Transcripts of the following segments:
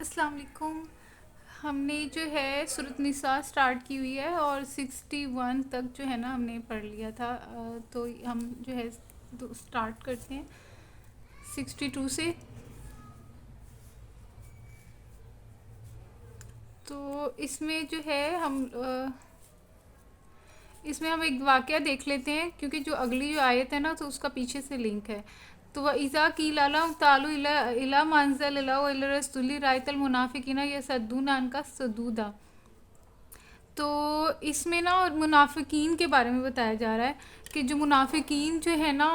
السلام علیکم. ہم نے جو ہے سورۃ نساء سٹارٹ کی ہوئی ہے اور 61 تک جو ہے نا ہم نے پڑھ لیا تھا. تو ہم جو ہے سٹارٹ کرتے ہیں 62 سے. تو اس میں جو ہے اس میں ہم ایک واقعہ دیکھ لیتے ہیں کیونکہ جو اگلی جو آیت ہے نا تو اس کا پیچھے سے لنک ہے. تو وَإِذَا قِيلَ لَهُمْ تَعَالَوْا إِلَىٰ مَا أَنزَلَ اللَّهُ وَإِلَى الرَّسُولِ رَأَيْتَ الْمُنَافِقِينَ يَصُدُّونَ عَنكَ صُدُودًا. تو اس میں نا منافقین کے بارے میں بتایا جا رہا ہے کہ جو منافقین جو ہے نا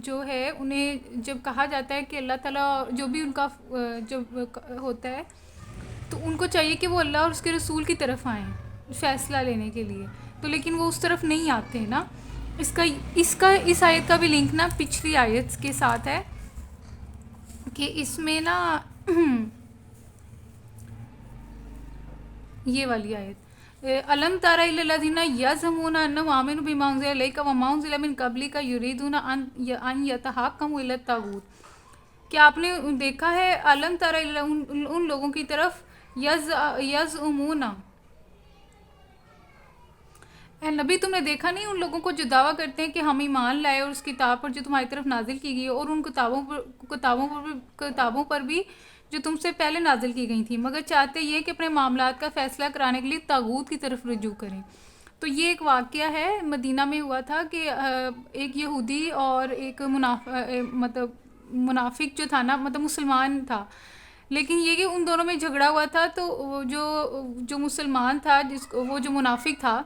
جو ہے انہیں جب کہا جاتا ہے کہ اللہ تعالیٰ جو بھی ان کا جب ہوتا ہے تو ان کو چاہیے کہ وہ اللہ اور اس کے رسول کی طرف آئیں فیصلہ لینے کے لیے. تو لیکن وہ اس طرف نہیں آتے نا. اس آیت کا بھی لنک نا پچھلی آیت کے ساتھ ہے کہ اس میں نا یہ والی آیت الم تر الی الذین یزعمون انهم آمنوا بما انزل الیک وما انزل من قبلک یریدون ان یتحاکموا الی الطاغوت. کیا آپ نے دیکھا ہے الم تر الی ان لوگوں کی طرف یزعمون اے نبی تم نے دیکھا نہیں ان لوگوں کو جو دعویٰ کرتے ہیں کہ ہم ایمان لائے اور اس کتاب پر جو تمہاری طرف نازل کی گئی اور ان کتابوں پر بھی جو تم سے پہلے نازل کی گئی تھیں مگر چاہتے یہ کہ اپنے معاملات کا فیصلہ کرانے کے لیے طاغوت کی طرف رجوع کریں. تو یہ ایک واقعہ ہے مدینہ میں ہوا تھا کہ ایک یہودی اور ایک منافق جو تھا نا مطلب مسلمان تھا لیکن یہ کہ ان دونوں میں جھگڑا ہوا تھا. تو جو مسلمان تھا وہ جو منافق تھا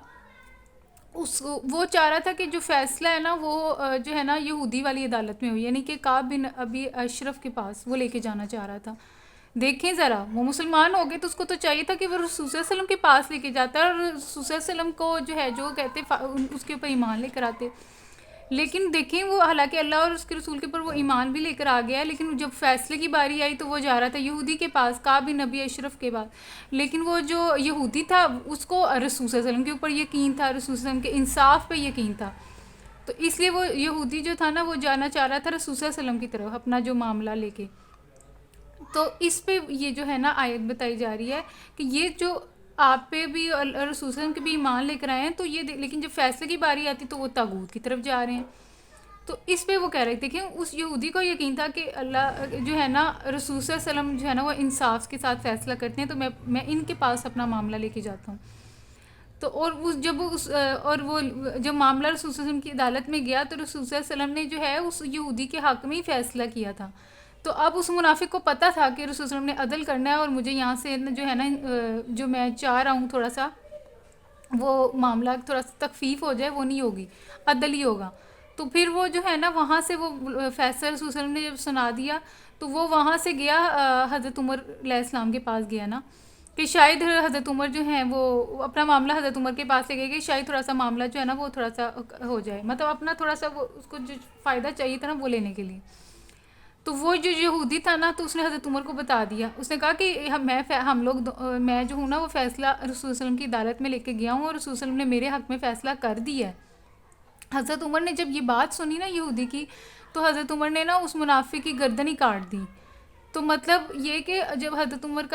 وہ چاہ رہا تھا کہ جو فیصلہ ہے نا وہ جو ہے نا یہودی والی عدالت میں ہوئی یعنی کہ کعب بن ابی اشرف کے پاس وہ لے کے جانا چاہ رہا تھا. دیکھیں ذرا وہ مسلمان ہو گئے تو اس کو تو چاہیے تھا کہ وہ رسول صلی اللہ علیہ وسلم کے پاس لے کے جاتا اور رسول صلی اللہ علیہ وسلم کو جو ہے جو کہتے اس کے اوپر ایمان لے کر آتے. لیکن دیکھیں وہ حالانکہ اللہ اور اس کے رسول کے اوپر وہ ایمان بھی لے کر آ گیا ہے لیکن جب فیصلے کی باری آئی تو وہ جا رہا تھا یہودی کے پاس کعب بن ابی اشرف کے پاس. لیکن وہ جو یہودی تھا اس کو رسول صلی اللہ علیہ وسلم کے اوپر یقین تھا رسول صلی اللہ علیہ وسلم کے انصاف پہ یقین تھا. تو اس لیے وہ یہودی جو تھا نا وہ جانا چاہ رہا تھا رسول صلی اللہ علیہ وسلم کی طرف اپنا جو معاملہ لے کے. تو اس پہ یہ جو ہے نا آیت بتائی جا رہی ہے کہ یہ جو آپ پہ بھی رسول صلی اللہ علیہ وسلم کے بھی ایمان لے کر آئے ہیں تو یہ لیکن جب فیصلے کی باری آتی تو وہ طاغوت کی طرف جا رہے ہیں. تو اس پہ وہ کہہ رہے تھے کہ اس یہودی کو یقین تھا کہ اللہ جو ہے نا رسول صلی اللہ علیہ وسلم جو ہے نا وہ انصاف کے ساتھ فیصلہ کرتے ہیں تو میں ان کے پاس اپنا معاملہ لے کے جاتا ہوں. تو اور وہ جب معاملہ رسول صلی اللہ علیہ وسلم کی عدالت میں گیا تو رسول صلی اللہ علیہ وسلم نے جو ہے اس یہودی کے حق میں ہی فیصلہ کیا تھا. تو اب اس منافق کو پتہ تھا کہ رسول صلی اللہ علیہ وسلم نے عدل کرنا ہے اور مجھے یہاں سے جو ہے نا جو میں چاہ رہا ہوں تھوڑا سا وہ معاملہ تھوڑا سا تخفیف ہو جائے وہ نہیں ہوگی عدل ہی ہوگا. تو پھر وہ جو ہے نا وہاں سے وہ فیصلہ رسول صلی اللہ علیہ وسلم نے جب سنا دیا تو وہ وہاں سے گیا حضرت عمر علیہ السلام کے پاس گیا نا کہ شاید حضرت عمر جو ہیں وہ اپنا معاملہ حضرت عمر کے پاس لے گئے کہ شاید تھوڑا سا معاملہ جو ہے نا وہ تھوڑا سا ہو جائے مطلب اپنا تھوڑا سا وہ اس کو جو فائدہ چاہیے تھا نا وہ لینے کے لیے. تو وہ جو یہودی تھا نا تو اس نے حضرت عمر کو بتا دیا. اس نے کہا کہ میں جو ہوں نا وہ فیصلہ رسول صلی اللہ علیہ وسلم کی عدالت میں لے کے گیا ہوں اور رسول صلی اللہ علیہ وسلم نے میرے حق میں فیصلہ کر دیا ہے. حضرت عمر نے جب یہ بات سنی نا یہودی کی تو حضرت عمر نے نا اس منافق کی گردن ہی کاٹ دی. تو مطلب یہ کہ جب حضرت عمر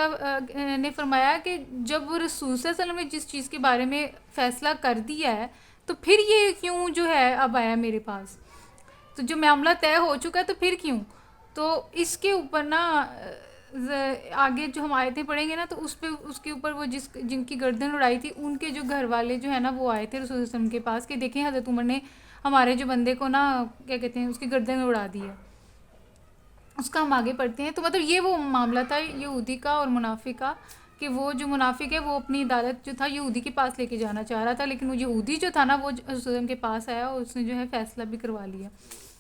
نے فرمایا کہ جب رسول صلی اللہ علیہ وسلم نے جس چیز کے بارے میں فیصلہ کر دیا ہے تو پھر یہ کیوں جو ہے اب آیا میرے پاس. تو جو معاملہ طے ہو چکا ہے تو پھر کیوں. تو اس کے اوپر نا آگے جو ہم آیتیں پڑھیں گے نا تو اس کے اوپر وہ جن کی گردن اڑائی تھی ان کے جو گھر والے جو ہے نا وہ آئے تھے رسول اللہ علیہ وسلم کے پاس کہ دیکھیں حضرت عمر نے ہمارے جو بندے کو نا کیا کہتے ہیں اس کی گردن اڑا دی ہے. اس کا ہم آگے پڑھتے ہیں. تو مطلب یہ وہ معاملہ تھا یہودی کا اور منافق کا کہ وہ جو منافق ہے وہ اپنی عدالت جو تھا یہودی کے پاس لے کے جانا چاہ رہا تھا لیکن وہ یہودی جو تھا نا وہ رسول اللہ علیہ وسلم کے پاس آیا اور اس نے جو ہے فیصلہ بھی کروا لیا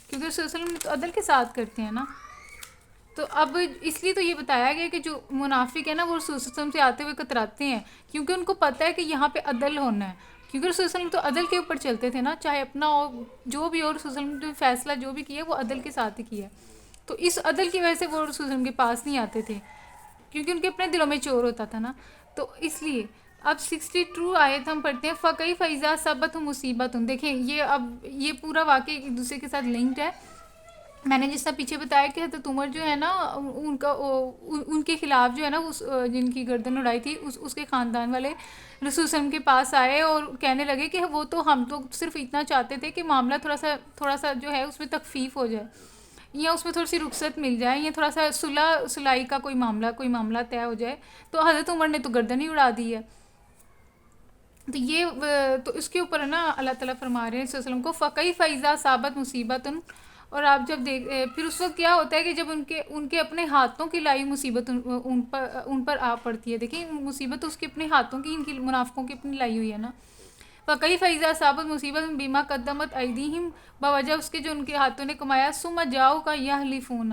کیونکہ رسول اللہ علیہ وسلم تو عدل کے ساتھ کرتے ہیں نا. تو اب اس لیے تو یہ بتایا گیا کہ جو منافق ہے نا وہ رسول صلی اللہ علیہ وسلم سے آتے ہوئے کتراتے ہیں کیونکہ ان کو پتہ ہے کہ یہاں پہ عدل ہونا ہے کیونکہ رسول صلی اللہ علیہ وسلم تو عدل کے اوپر چلتے تھے نا چاہے اپنا ہو جو بھی ہو رسول صلی اللہ علیہ وسلم نے فیصلہ جو بھی کیا وہ عدل کے ساتھ ہی کیا. تو اس عدل کی وجہ سے وہ رسول صلی اللہ علیہ وسلم کے پاس نہیں آتے تھے کیونکہ ان کے اپنے دلوں میں چور ہوتا تھا نا. تو اس لیے اب 62 آیت ہم پڑھتے ہیں فَقَيْفَ إِذَا أَصَابَتْهُم مُّصِیبَةٌ. دیکھیں یہ اب یہ پورا واقعہ ایک دوسرے کے ساتھ لنکڈ ہے میں نے جس طرح پیچھے بتایا کہ حضرت عمر جو ہے نا ان کا ان کے خلاف جو ہے نا اس جن کی گردن اڑائی تھی اس کے خاندان والے رسول صلی اللہ علیہ وسلم کے پاس آئے اور کہنے لگے کہ وہ تو ہم تو صرف اتنا چاہتے تھے کہ معاملہ تھوڑا سا جو ہے اس میں تخفیف ہو جائے یا اس میں تھوڑی سی رخصت مل جائے یا تھوڑا سا صلح سلائی کا کوئی معاملہ طے ہو جائے. تو حضرت عمر نے تو گردن ہی اڑا دی ہے. تو یہ تو اس کے اوپر ہے نا اللہ تعالیٰ فرما رہے ہیں صلی اللہ علیہ وسلم کو فقی فیضا ثابت مصیبت. اور آپ جب پھر اس وقت کیا ہوتا ہے کہ جب ان کے اپنے ہاتھوں کی لائی مصیبت ان پر آ پڑتی ہے. دیکھیں مصیبت اس کے اپنے ہاتھوں کی ان کی منافقوں کی اپنی لائی ہوئی ہے نا. فقی فیضا ثابت مصیبت بیما قدمت ایدیہم بوجہ اس کے جو ان کے ہاتھوں نے کمایا ثم جاؤ کا یحلفون.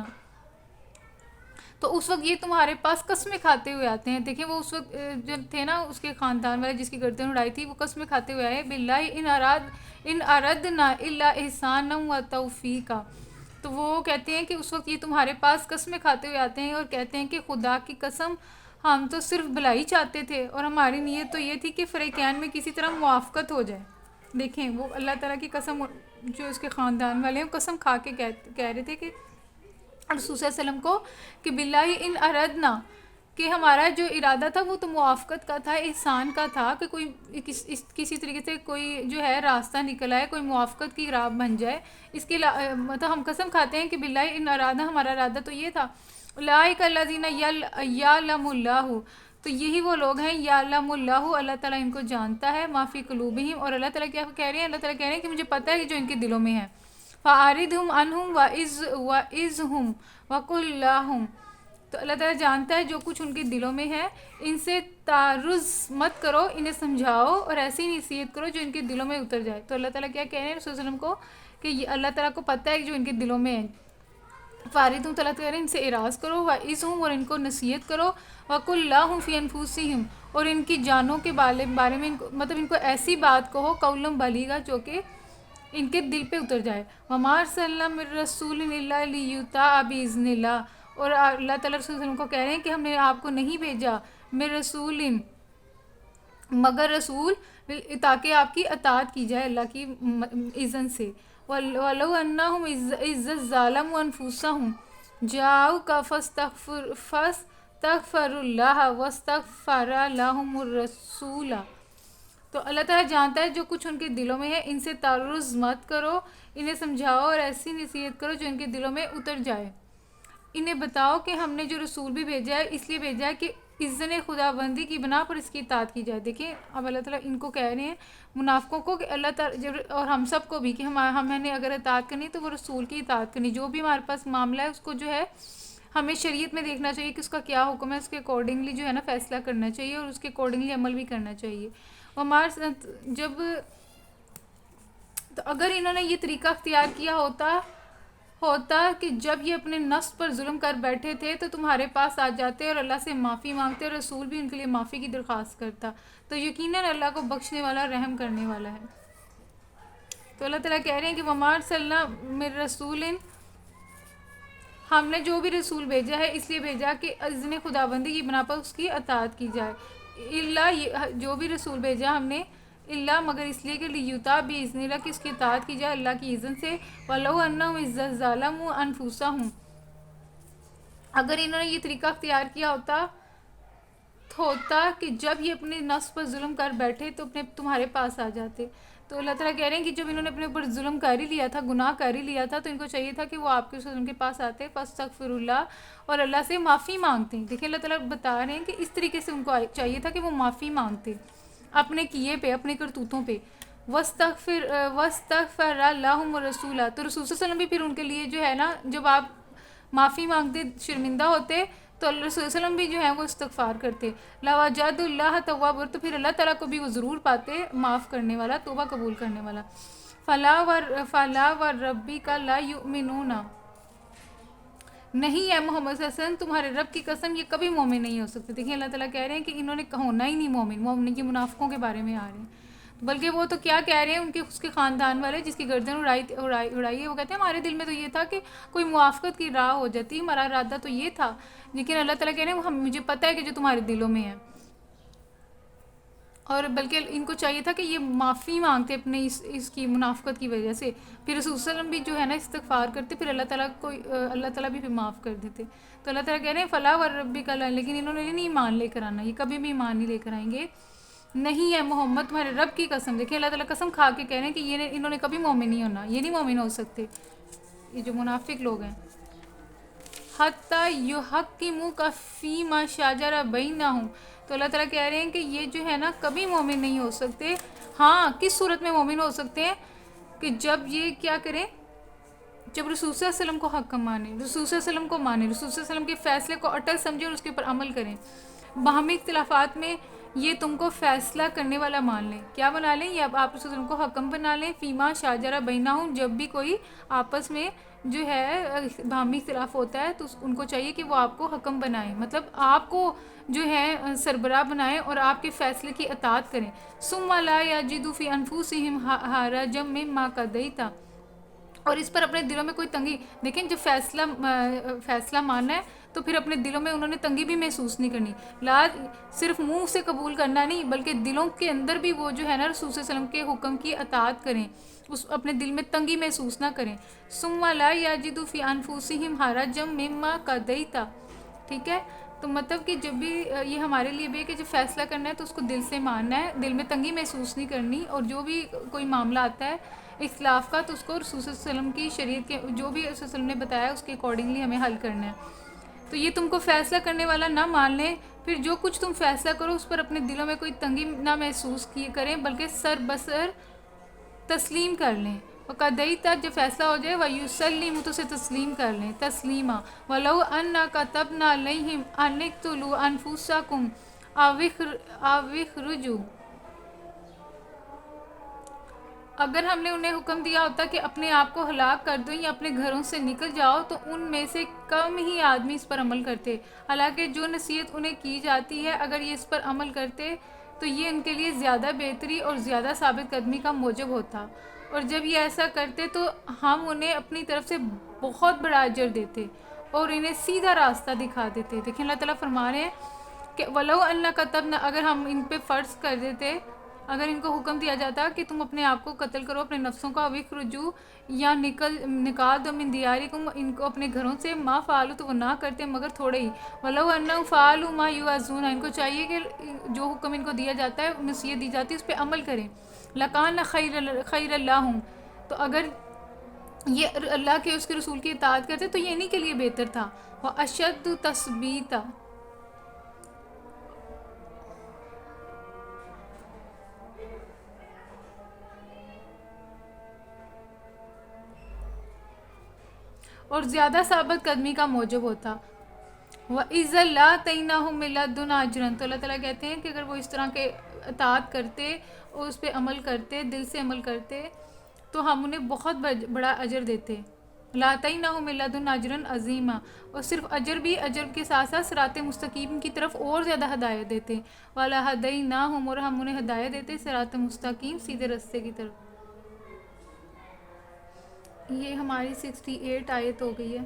تو اس وقت یہ تمہارے پاس قسمیں کھاتے ہوئے آتے ہیں. دیکھیں وہ اس وقت جو تھے نا اس کے خاندان والے جس کی گردن اڑائی تھی وہ قسمیں کھاتے ہوئے آئے باللہ ان اردنا الا احسانا و توفیقا. تو وہ کہتے ہیں کہ اس وقت یہ تمہارے پاس قسمیں کھاتے ہوئے آتے ہیں اور کہتے ہیں کہ خدا کی قسم ہم تو صرف بھلائی چاہتے تھے اور ہماری نیت تو یہ تھی کہ فریقین میں کسی طرح موافقت ہو جائے. دیکھیں وہ اللہ تعالیٰ کی قسم جو اس کے خاندان والے ہیں قسم کھا کے کہہ رہے تھے کہ رسول صلی اللہ علیہ وسلم کو کہ باللہ ان اردنا کہ ہمارا جو ارادہ تھا وہ تو موافقت کا تھا, احسان کا تھا کہ کوئی کسی طریقے سے کوئی جو ہے راستہ نکل آئے, کوئی موافقت کی راہ بن جائے. اس کے مطلب ہم قسم کھاتے ہیں کہ باللہ ان ارادہ ہمارا ارادہ تو یہ تھا. اولئک الذین یعلم اللہ تو یہی وہ لوگ ہیں یعلم اللہ اللہ تعالیٰ ان کو جانتا ہے ما فی قلوبہم. اور اللہ تعالیٰ کیا کہہ رہے ہیں, اللہ تعالیٰ کہہ رہے ہیں کہ مجھے پتہ ہے کہ جو ان کے دلوں میں ہے. فَأَعْرِضْهُمْ عَنْهُمْ وَإِذْهُمْ وَقُلْ لَهُمْ تو اللہ تعالیٰ جانتا ہے جو کچھ ان کے دلوں میں ہے. ان سے تعرض مت کرو, انہیں سمجھاؤ اور ایسی نصیحت کرو جو ان کے دلوں میں اتر جائے. تو اللہ تعالیٰ کیا کہہ رہے ہیں رسول صلی اللہ علیہ وسلم کو کہ اللہ تعالیٰ کو پتہ ہے کہ جو ان کے دلوں میں ہے. فارد ہوں تو اللہ تعالیٰ ان سے اعراض کرو وَإِذْهُمْ اور ان کو نصیحت کرو وَقُلْ لَهُمْ فِي أَنفُسِهِمْ اور ان کی جانوں کے بارے میں مطلب ان کو ایسی بات کہو قولا بلیغا جو کہ ان کے دل پہ اتر جائے. وَمَا أَرْسَلْنَا مِن رَّسُولٍ إِلَّا لِيُطَاعَ بِإِذْنِ اللَّهِ اور اللہ تعالیٰ رسول وسلم کو کہہ رہے ہیں کہ ہم نے آپ کو نہیں بھیجا من رسول مگر رسول تاکہ آپ کی اطاعت کی جائے اللہ کی اذن سے. وَلَوْ أَنَّهُمْ إِذْ ظَّلَمُوا أَنفُسَهُمْ جَاءُوكَ فَاسْتَغْفَرُوا اللَّهَ وَاسْتَغْفَرَ لَهُمُ الرَّسُولُ. تو اللہ تعالیٰ جانتا ہے جو کچھ ان کے دلوں میں ہے. ان سے تعرض مت کرو, انہیں سمجھاؤ اور ایسی نصیحت کرو جو ان کے دلوں میں اتر جائے. انہیں بتاؤ کہ ہم نے جو رسول بھی بھیجا ہے اس لیے بھیجا ہے کہ اذن خدا بندی کی بنا پر اس کی اطاعت کی جائے. دیکھیں اب اللہ تعالیٰ ان کو کہہ رہے ہیں منافقوں کو کہ اللہ تعالیٰ اور ہم سب کو بھی کہ ہم نے اگر اطاعت کرنی تو وہ رسول کی اطاعت کرنی. جو بھی ہمارے پاس معاملہ ہے اس کو جو ہے ہمیں شریعت میں دیکھنا چاہیے کہ اس کا کیا حکم ہے, اس کے اکارڈنگلی جو ہے نا فیصلہ کرنا چاہیے اور اس کے اکارڈنگلی عمل بھی کرنا چاہیے. تو اگر انہوں نے یہ طریقہ اختیار کیا ہوتا کہ جب یہ اپنے نفس پر ظلم کر بیٹھے تھے تو تمہارے پاس آ جاتے اور اللہ سے معافی مانگتے اور رسول بھی ان کے لیے معافی کی درخواست کرتا تو یقیناً اللہ کو بخشنے والا رحم کرنے والا ہے. تو اللہ تعالیٰ کہہ رہے ہیں کہ وَمَا أَرْسَلْنَا مِن رَّسُولٍ ہم نے جو بھی رسول بھیجا ہے اس لیے بھیجا کہ اذن خداوندی کی بنا پر اس کی اطاعت کی جائے. اللہ جو بھی رسول بھیجا ہم نے اللہ مگر اس لیے کہ لیوتا بھی اذن اللہ کی اس کی اطاعت کی جائے اللہ کی اذن سے. وَلَوْ أَنَّهُمْ إِذْ ظَّلَمُوا أَنفُسَهُمْ اگر انہوں نے یہ طریقہ اختیار کیا ہوتا کہ جب یہ اپنے نفس پر ظلم کر بیٹھے تو تمہارے پاس آ جاتے. تو اللہ تعالیٰ کہہ رہے ہیں کہ جب انہوں نے اپنے اوپر ظلم کر ہی لیا تھا, گناہ کر ہی لیا تھا, تو ان کو چاہیے تھا کہ وہ آپ کے ان کے پاس آتے فاستغفر اللہ اور اللہ سے معافی مانگتے ہیں. دیکھیں اللہ تعالیٰ بتا رہے ہیں کہ اس طریقے سے ان کو چاہیے تھا کہ وہ معافی مانگتے اپنے کیے پہ, اپنے کرتوتوں پہ. وَاسْتَغْفَرَ لَهُمُ الرَّسُولَ تو رسول صلی اللہ علیہ وسلم بھی پھر ان کے لیے جو ہے نا جب آپ معافی مانگتے شرمندہ ہوتے تو اللہ رسول صلی اللہ علیہ وسلم بھی جو ہے وہ استغفار کرتے. لَوَجَدُ اللَّهَ تَوَّابًا تو پھر اللہ تعالیٰ کو بھی وہ ضرور پاتے معاف کرنے والا, توبہ قبول کرنے والا. فَلَا وَرَبِّكَ لَا يُؤْمِنُونَ نہیں ہے محمد صلی اللہ علیہ وسلم تمہارے رب کی قسم یہ کبھی مومن نہیں ہو سکتے. دیکھیں اللہ تعالیٰ کہہ رہے ہیں کہ انہوں نے ہونا ہی نہیں مومن کی منافقوں کے بارے میں آ رہے ہیں. بلکہ وہ تو کیا کہہ رہے ہیں اس کے خاندان والے جس کی گردن اڑائی ہے وہ کہتے ہیں ہمارے دل میں تو یہ تھا کہ کوئی موافقت کی راہ ہو جاتی, ہمارا ارادہ تو یہ تھا. لیکن اللہ تعالیٰ کہہ رہے ہیں مجھے پتہ ہے کہ جو تمہارے دلوں میں ہے. اور بلکہ ان کو چاہیے تھا کہ یہ معافی مانگتے اپنے اس کی منافقت کی وجہ سے، پھر رسول صلی اللہ علیہ وسلم بھی جو ہے نا استغفار کرتے، پھر اللہ تعالیٰ کو اللہ تعالیٰ بھی پھر معاف کر دیتے. تو اللہ تعالیٰ کہہ رہے ہیں فلاح و ربی کا، لیکن انہوں نے نہیں ایمان لے کر آنا، یہ کبھی بھی ایمان نہیں لے کر آئیں گے. نہیں ہے محمد تمہارے رب کی قسم. دیکھیں اللہ تعالیٰ قسم کھا کے کہہ رہے ہیں کہ یہ انہوں نے کبھی مومن نہیں ہونا، یہ نہیں مومن ہو سکتے، یہ جو منافق لوگ ہیں. حتیٰ یحکموک فیما شجر بینہم. تو اللہ تعالیٰ کہہ رہے ہیں کہ یہ جو ہے نا کبھی مومن نہیں ہو سکتے. ہاں کس صورت میں مومن ہو سکتے ہیں؟ کہ جب یہ کیا کریں، جب رسول صلی اللہ علیہ وسلم کو حکم مانے، رسول صلی اللہ علیہ وسلم کو مانے، رسول صلی اللہ علیہ وسلم کے فیصلے کو اٹل سمجھے اور اس کے اوپر عمل کریں. باہمی اختلافات میں یہ تم کو فیصلہ کرنے والا مان لیں. کیا بنا لیں؟ یہ اب آپ رسول اللہ کو حکم بنا لیں. فیما شاجرہ بینہم، جب بھی کوئی آپس میں جو ہے باہمی اختلاف ہوتا ہے تو ان کو چاہیے کہ وہ آپ کو حکم بنائیں، مطلب آپ کو جو ہے سربراہ بنائیں اور آپ کے فیصلے کی اطاعت کریں. ثم لا یجدوا فی انفسہم حرجا مما قضیت. اور اس پر اپنے دلوں میں کوئی تنگی، دیکھیں جب فیصلہ ماننا ہے تو پھر اپنے دلوں میں انہوں نے تنگی بھی محسوس نہیں کرنی. صرف منہ سے قبول کرنا نہیں بلکہ دلوں کے اندر بھی وہ جو ہے نا رسول صلی اللہ علیہ وسلم کے حکم کی اطاعت کریں، اپنے دل میں تنگی محسوس نہ کریں. ثم لا یجدوا فی انفسہم حرجا مما قضیت. ٹھیک ہے، تو مطلب کہ جب بھی یہ ہمارے لیے بھی ہے کہ جب فیصلہ کرنا ہے تو اس کو دل سے ماننا ہے، دل میں تنگی محسوس نہیں کرنی. اور جو بھی کوئی معاملہ آتا ہے اختلاف کا تو اس کو رسول صلی اللہ علیہ وسلم کی شریعت کے جو بھی رسول صلی اللہ علیہ وسلم نے بتایا اس کے اکارڈنگلی ہمیں حل کرنا ہے. تو یہ تم کو فیصلہ کرنے والا نہ مان لیں، پھر جو کچھ تم فیصلہ کرو اس پر اپنے دلوں میں کوئی تنگی نہ محسوس کریں بلکہ سر بسر تسلیم کر لیں. وقضیت، جب فیصلہ ہو جائے ویسلموا، تو اسے تسلیم کر لیں تسلیمہ. ولو انا کتبنا علیہم ان اقتلوا انفسکم او اخرجوا، اگر ہم نے انہیں حکم دیا ہوتا کہ اپنے آپ کو ہلاک کر دو یا اپنے گھروں سے نکل جاؤ تو ان میں سے کم ہی آدمی اس پر عمل کرتے. حالانکہ جو نصیحت انہیں کی جاتی ہے اگر یہ اس پر عمل کرتے تو یہ ان کے لیے زیادہ بہتری اور زیادہ ثابت قدمی کا موجب ہوتا، اور جب یہ ایسا کرتے تو ہم انہیں اپنی طرف سے بہت بڑا اجر دیتے اور انہیں سیدھا راستہ دکھا دیتے. دیکھیں اللہ تعالیٰ فرما رہے ہیں کہ ولو ان کتبنا، اگر ہم ان پہ فرض کر دیتے، اگر ان کو حکم دیا جاتا کہ تم اپنے آپ کو قتل کرو، اپنے نفسوں کا اخرجوا، یا نکال دو من دیارکم، ان کو اپنے گھروں سے، ما فعلوا، تو وہ نہ کرتے مگر تھوڑے ہی. ولو انہم فعلوا ما یوعظون، ان کو چاہیے کہ جو حکم ان کو دیا جاتا ہے، نصیحت دی جاتی ہے، اس پہ عمل کریں. لکان خیر لہم، تو اگر یہ اللہ کے اس کے رسول کی اطاعت کرتے تو یہ انہی کے لیے بہتر تھا. واشد تثبیتا، اور زیادہ ثابت قدمی کا موجب ہوتا. وَإِذَا لَآتَيْنَاهُم مِّن لَّدُنَّا أَجْرًا، تو اللہ تعالیٰ کہتے ہیں کہ اگر وہ اس طرح کے اطاعت کرتے اور اس پہ عمل کرتے، دل سے عمل کرتے، تو ہم انہیں بہت بڑا اجر دیتے. لَآتَيْنَاهُم مِّن لَّدُنَّا أَجْرًا عَظِيمًا، اور صرف اجر بھی، اجر کے ساتھ ساتھ صراط مستقیم کی طرف اور زیادہ ہدایت دیتے. وَلَهَدَيْنَاهُمْ، اور ہم انہیں ہدایت دیتے صراط مستقیم، سیدھے راستے کی طرف. یہ ہماری 68 آیت ہو گئی ہے.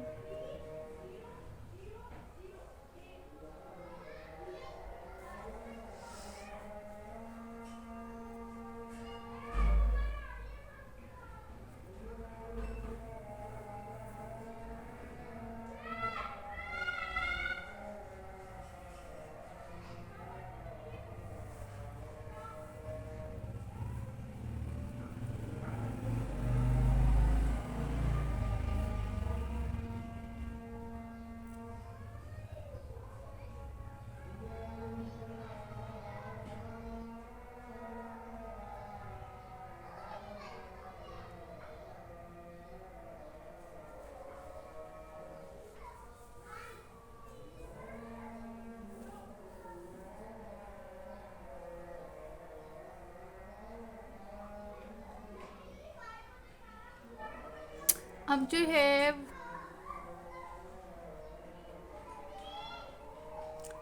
اب جو ہے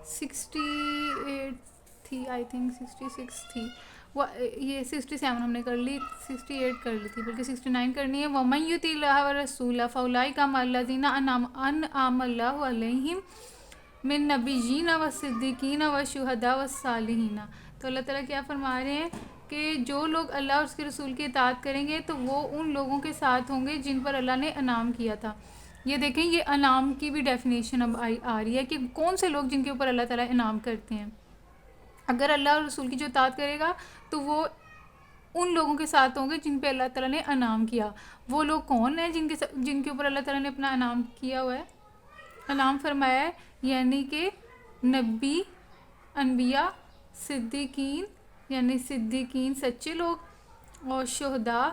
68 تھی، آئی تھنک 66 تھی، وہ یہ 67 ہم نے کر لی، 68 کر لی تھی، بلکہ 69 کرنی ہے. وَمَن يُطِعِ اللَّهَ وَالرَّسُولَ فَأُولَٰئِكَ مَعَ الَّذِينَ أَنْعَمَ اللَّهُ عَلَيْهِم مِّن نَّبِيِّينَ وَالصِّدِّيقِينَ وَالشُّهَدَاءِ وَالصَّالِحِينَ. تو اللہ تعالیٰ کیا فرما رہے ہیں کہ جو لوگ اللہ اور اس کے رسول کی اطاعت کریں گے تو وہ ان لوگوں کے ساتھ ہوں گے جن پر اللہ نے انعام کیا تھا. یہ دیکھیں، یہ انعام کی بھی ڈیفینیشن اب آ رہی ہے کہ کون سے لوگ جن کے اوپر اللہ تعالیٰ انعام کرتے ہیں. اگر اللہ اور رسول کی جو اطاعت کرے گا تو وہ ان لوگوں کے ساتھ ہوں گے جن پہ اللہ تعالیٰ نے انعام کیا. وہ لوگ کون ہیں جن کے اوپر اللہ تعالیٰ نے اپنا انعام کیا ہوا ہے، انعام فرمایا ہے؟ یعنی کہ نبی، انبیاء، صدیقین یعنی صدیقین سچے لوگ، اور شہداء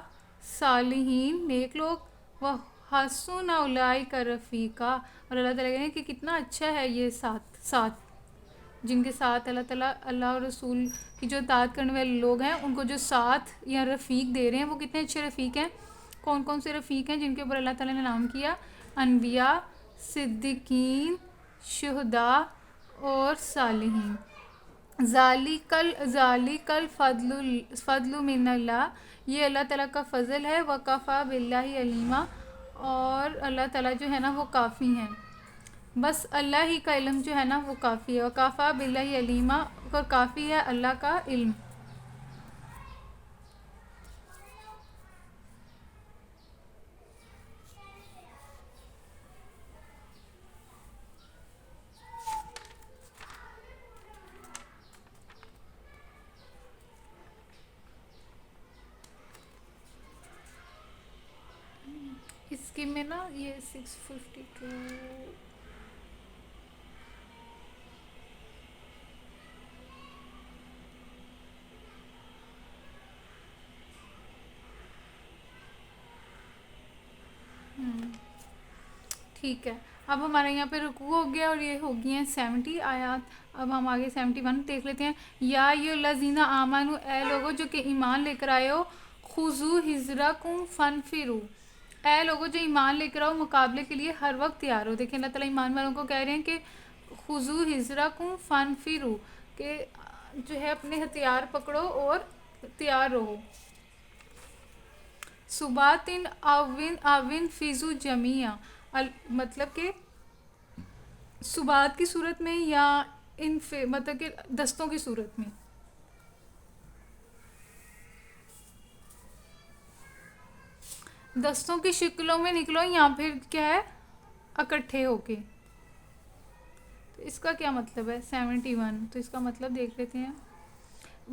صالحین نیک لوگ، وہ حسن اولئک رفیقا، اور اللہ تعالیٰ کہتے ہیں کہ کتنا اچھا ہے یہ ساتھ جن کے ساتھ اللہ تعالیٰ اللہ اور رسول کی جو اطاعت کرنے والے لوگ ہیں ان کو جو ساتھ یا رفیق دے رہے ہیں وہ کتنے اچھے رفیق ہیں. کون کون سے رفیق ہیں جن کے اوپر اللہ تعالیٰ نے نام کیا؟ انبیاء، صدیقین، شہداء اور صالحین. ذالک الفضل من اللہ، یہ اللہ تعالیٰ کا فضل ہے. وکفیٰ باللہ علیما، اور اللہ تعالیٰ جو ہے نا وہ کافی ہیں، بس اللہ ہی کا علم جو ہے نا وہ کافی ہے. وکفیٰ باللہ علیما، اور کافی ہے اللہ کا علم. اس کے میں نا یہ 652. ٹھیک ہے، اب ہمارے یہاں پہ رکوع ہو گیا اور یہ ہو گئی ہیں 70 آیات. اب ہم آگے 71 دیکھ لیتے ہیں. یا الذین آمنوا، اے لوگوں جو کہ ایمان لے کر آئے ہو، خذوا حذرکم فانفروا، اے لوگوں جو ایمان لے کر آؤ مقابلے کے لیے ہر وقت تیار ہو. دیکھیں اللہ تعالیٰ ایمان والوں کو کہہ رہے ہیں کہ خذوا حذرکم فانفروا، کہ جو ہے اپنے ہتھیار پکڑو اور تیار رہو. صباتن اوین فیزو جمیع، مطلب کہ صبات کی صورت میں یا مطلب کہ دستوں کی صورت میں. دستوں کی شکلوں میں نکلو یا پھر کیا ہے اکٹھے ہو کے. تو اس کا کیا مطلب ہے 71؟ تو اس کا مطلب دیکھ لیتے ہیں.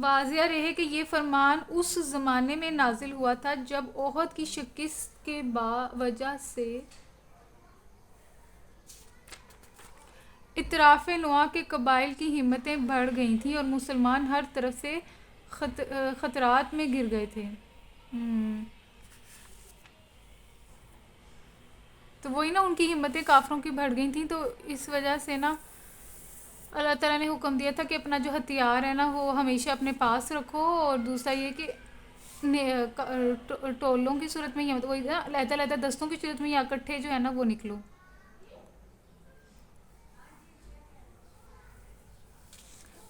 واضح رہے کہ یہ فرمان اس زمانے میں نازل ہوا تھا جب احد کی شکست کے وجہ سے اطراف نواح کے قبائل کی ہمتیں بڑھ گئی تھیں اور مسلمان ہر طرف سے خطرات میں گر گئے تھے. تو وہی نا، ان کی ہمتیں کافروں کی بڑھ گئی تھیں، تو اس وجہ سے نا اللہ تعالیٰ نے حکم دیا تھا کہ اپنا جو ہتھیار ہے نا وہ ہمیشہ اپنے پاس رکھو. اور دوسرا یہ کہ ٹولوں کی صورت میں یا وہی نا علیحدہ دستوں کی صورت میں یا اکٹھے جو ہے نا وہ نکلو.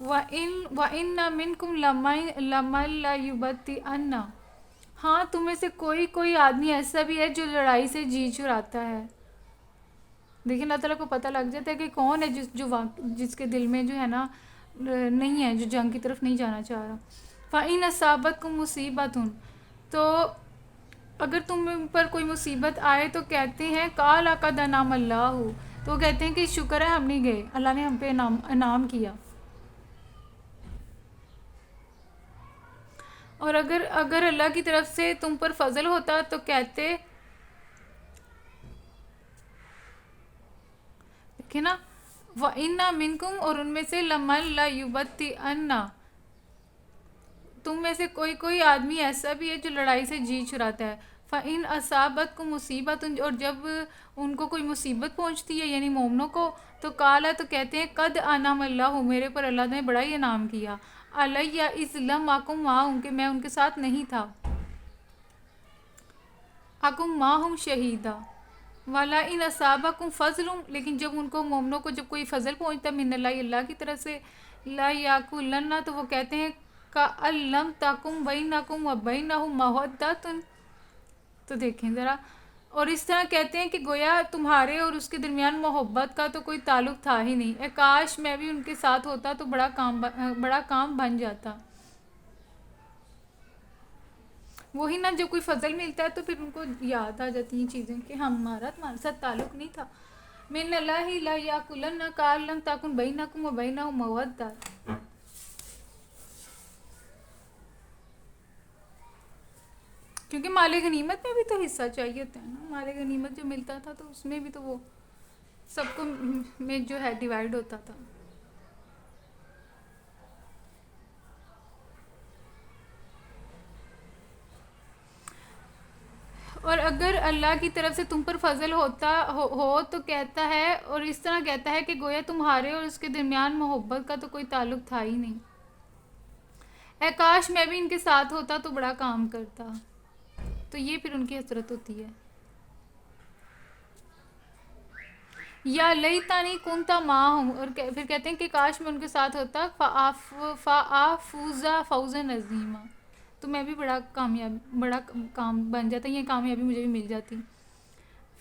وَإِنَّ مِنْكُمْ لَمَن لَّيُبَطِّئَنَّ، ہاں تم میں سے کوئی آدمی ایسا بھی ہے جو لڑائی سے جی چراتا ہے. دیکھیں اللہ تعالیٰ کو پتہ لگ جاتا ہے کہ کون ہے جس کے دل میں جو ہے نا نہیں ہے، جو جنگ کی طرف نہیں جانا چاہ رہا. فَإِنْ أَصَابَتْكُمْ مُصِیبَةٌ، تو اگر تم پر کوئی مصیبت آئے تو کہتے ہیں قَالَ قَدْ أَنْعَمَ اللَّهُ، تو وہ کہتے ہیں کہ شکر ہے ہم نہیں گئے، اللہ نے ہم پہ انعام کیا. اور اگر اللہ کی طرف سے تم پر فضل ہوتا تو کہتے، دیکھیں نا وَإِنَّ مِنْكُمْ، اور ان میں سے لَمَن لَّيُبَطِّئَنَّ، تم میں سے کوئی آدمی ایسا بھی ہے جو لڑائی سے جی چراتا ہے. فَإِنْ أَصَابَتْكُمْ مُصِیبَةٌ، اور جب ان کو کوئی مصیبت پہنچتی ہے یعنی مومنوں کو، تو قَالَ، تو کہتے ہیں قَدْ أَنْعَمَ اللَّهُ، میرے پر اللہ نے بڑا ہی انعام کیا. عَلَيَّ إِذْ لَمْ أَكُن مَّعَهُمْ، کہ میں ان کے ساتھ نہیں تھا. أَكُن مَّعَهُمْ شَهِيدًا وَلَئِنْ أَصَابَكُمْ فَضْلٌ، لیکن جب ان کو مومنوں کو جب کوئی فضل پہنچتا ہے من اللہ کی طرف سے، لا يَأْكُلَنَّ، تو وہ کہتے ہیں كَأَن لَّمْ تَكُن بَيْنَكُمْ وَبَيْنَهُ مَوَدَّةٌ. تو دیکھیں ذرا، اور اس طرح کہتے ہیں کہ گویا تمہارے اور اس کے درمیان محبت کا تو کوئی تعلق تھا ہی نہیں. کاش میں بھی ان کے ساتھ ہوتا تو بڑا کام بن جاتا. وہی نا، جو کوئی فضل ملتا ہے تو پھر ان کو یاد آ جاتی ہیں چیزیں کہ ہمارا تمہارے ساتھ تعلق نہیں تھا. من اللہ لا یاکلن قال لم تکن بینکم و بینہ مودہ. کیونکہ مال غنیمت میں بھی تو حصہ چاہیے ہوتا ہے نا. مال غنیمت جو ملتا تھا تو اس میں بھی تو وہ سب کو میں جو ہے ڈیوائیڈ ہوتا تھا. اور اگر اللہ کی طرف سے تم پر فضل ہوتا ہو تو کہتا ہے، اور اس طرح کہتا ہے کہ گویا تمہارے اور اس کے درمیان محبت کا تو کوئی تعلق تھا ہی نہیں. اے کاش میں بھی ان کے ساتھ ہوتا تو بڑا کام کرتا. تو یہ پھر ان کی حسرت ہوتی ہے. یا لیتانی کنتا معہم، اور پھر کہتے ہیں کہ کاش میں ان کے ساتھ ہوتا فافوز فوزا عظیما، تو میں بھی بڑا کام بن جاتا، یہ کامیابی مجھے بھی مل جاتی.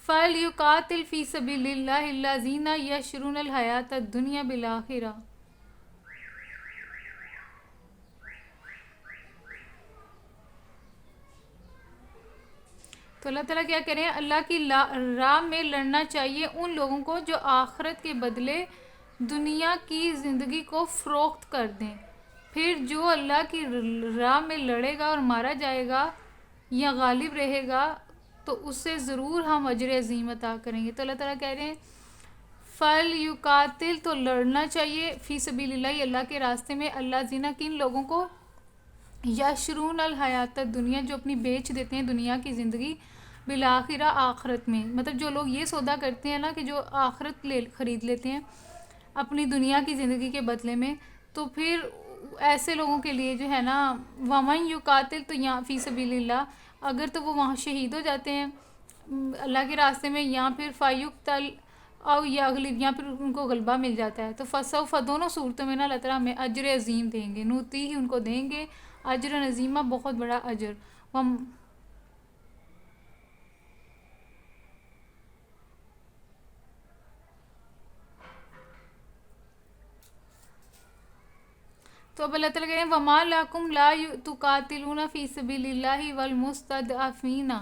فَلْيُقَاتِلْ فِي سَبِيلِ اللَّهِ الَّذِينَ يَشْرُونَ الْحَيَاةَ الدُّنْيَا بِالْآخِرَةِ. تو اللہ تعالیٰ کیا کریں، اللہ کی راہ میں لڑنا چاہیے ان لوگوں کو جو آخرت کے بدلے دنیا کی زندگی کو فروخت کر دیں. پھر جو اللہ کی راہ میں لڑے گا اور مارا جائے گا یا غالب رہے گا تو اس سے ضرور ہم اجر عظیم عطا کریں گے. تو اللہ تعالیٰ کہہ رہے ہیں فل یقاتل، تو لڑنا چاہیے فی سبیل اللہ، اللہ کے راستے میں، اللہ زینا کن لوگوں کو، یشرون الحیات دنیا، جو اپنی بیچ دیتے ہیں دنیا کی زندگی، بالآخرہ آخرت میں. مطلب جو لوگ یہ سودا کرتے ہیں نا کہ جو آخرت خرید لیتے ہیں اپنی دنیا کی زندگی کے بدلے میں، تو پھر ایسے لوگوں کے لیے جو ہے نا ومن یقاتل، تو یہاں فی سبیل اللہ، اگر تو وہ وہاں شہید ہو جاتے ہیں اللہ کے راستے میں، یا پھر فیقتل او یغلب، یا پھر ان کو غلبہ مل جاتا ہے، تو فسوف، دونوں صورتوں میں نا اللہ تعالیٰ ہمیں اجر عظیم دیں گے. نوتی ہی ان کو دیں گے اجر عظیمہ، بہت بڑا اجر. تو اب اللہ تعالیٰ کہہ رہے ہیں وَمَا لَكُمْ لَا تُقَاتِلُونَ فِي سَبِيلِ اللَّهِ وَالْمُسْتَضْعَفِينَ.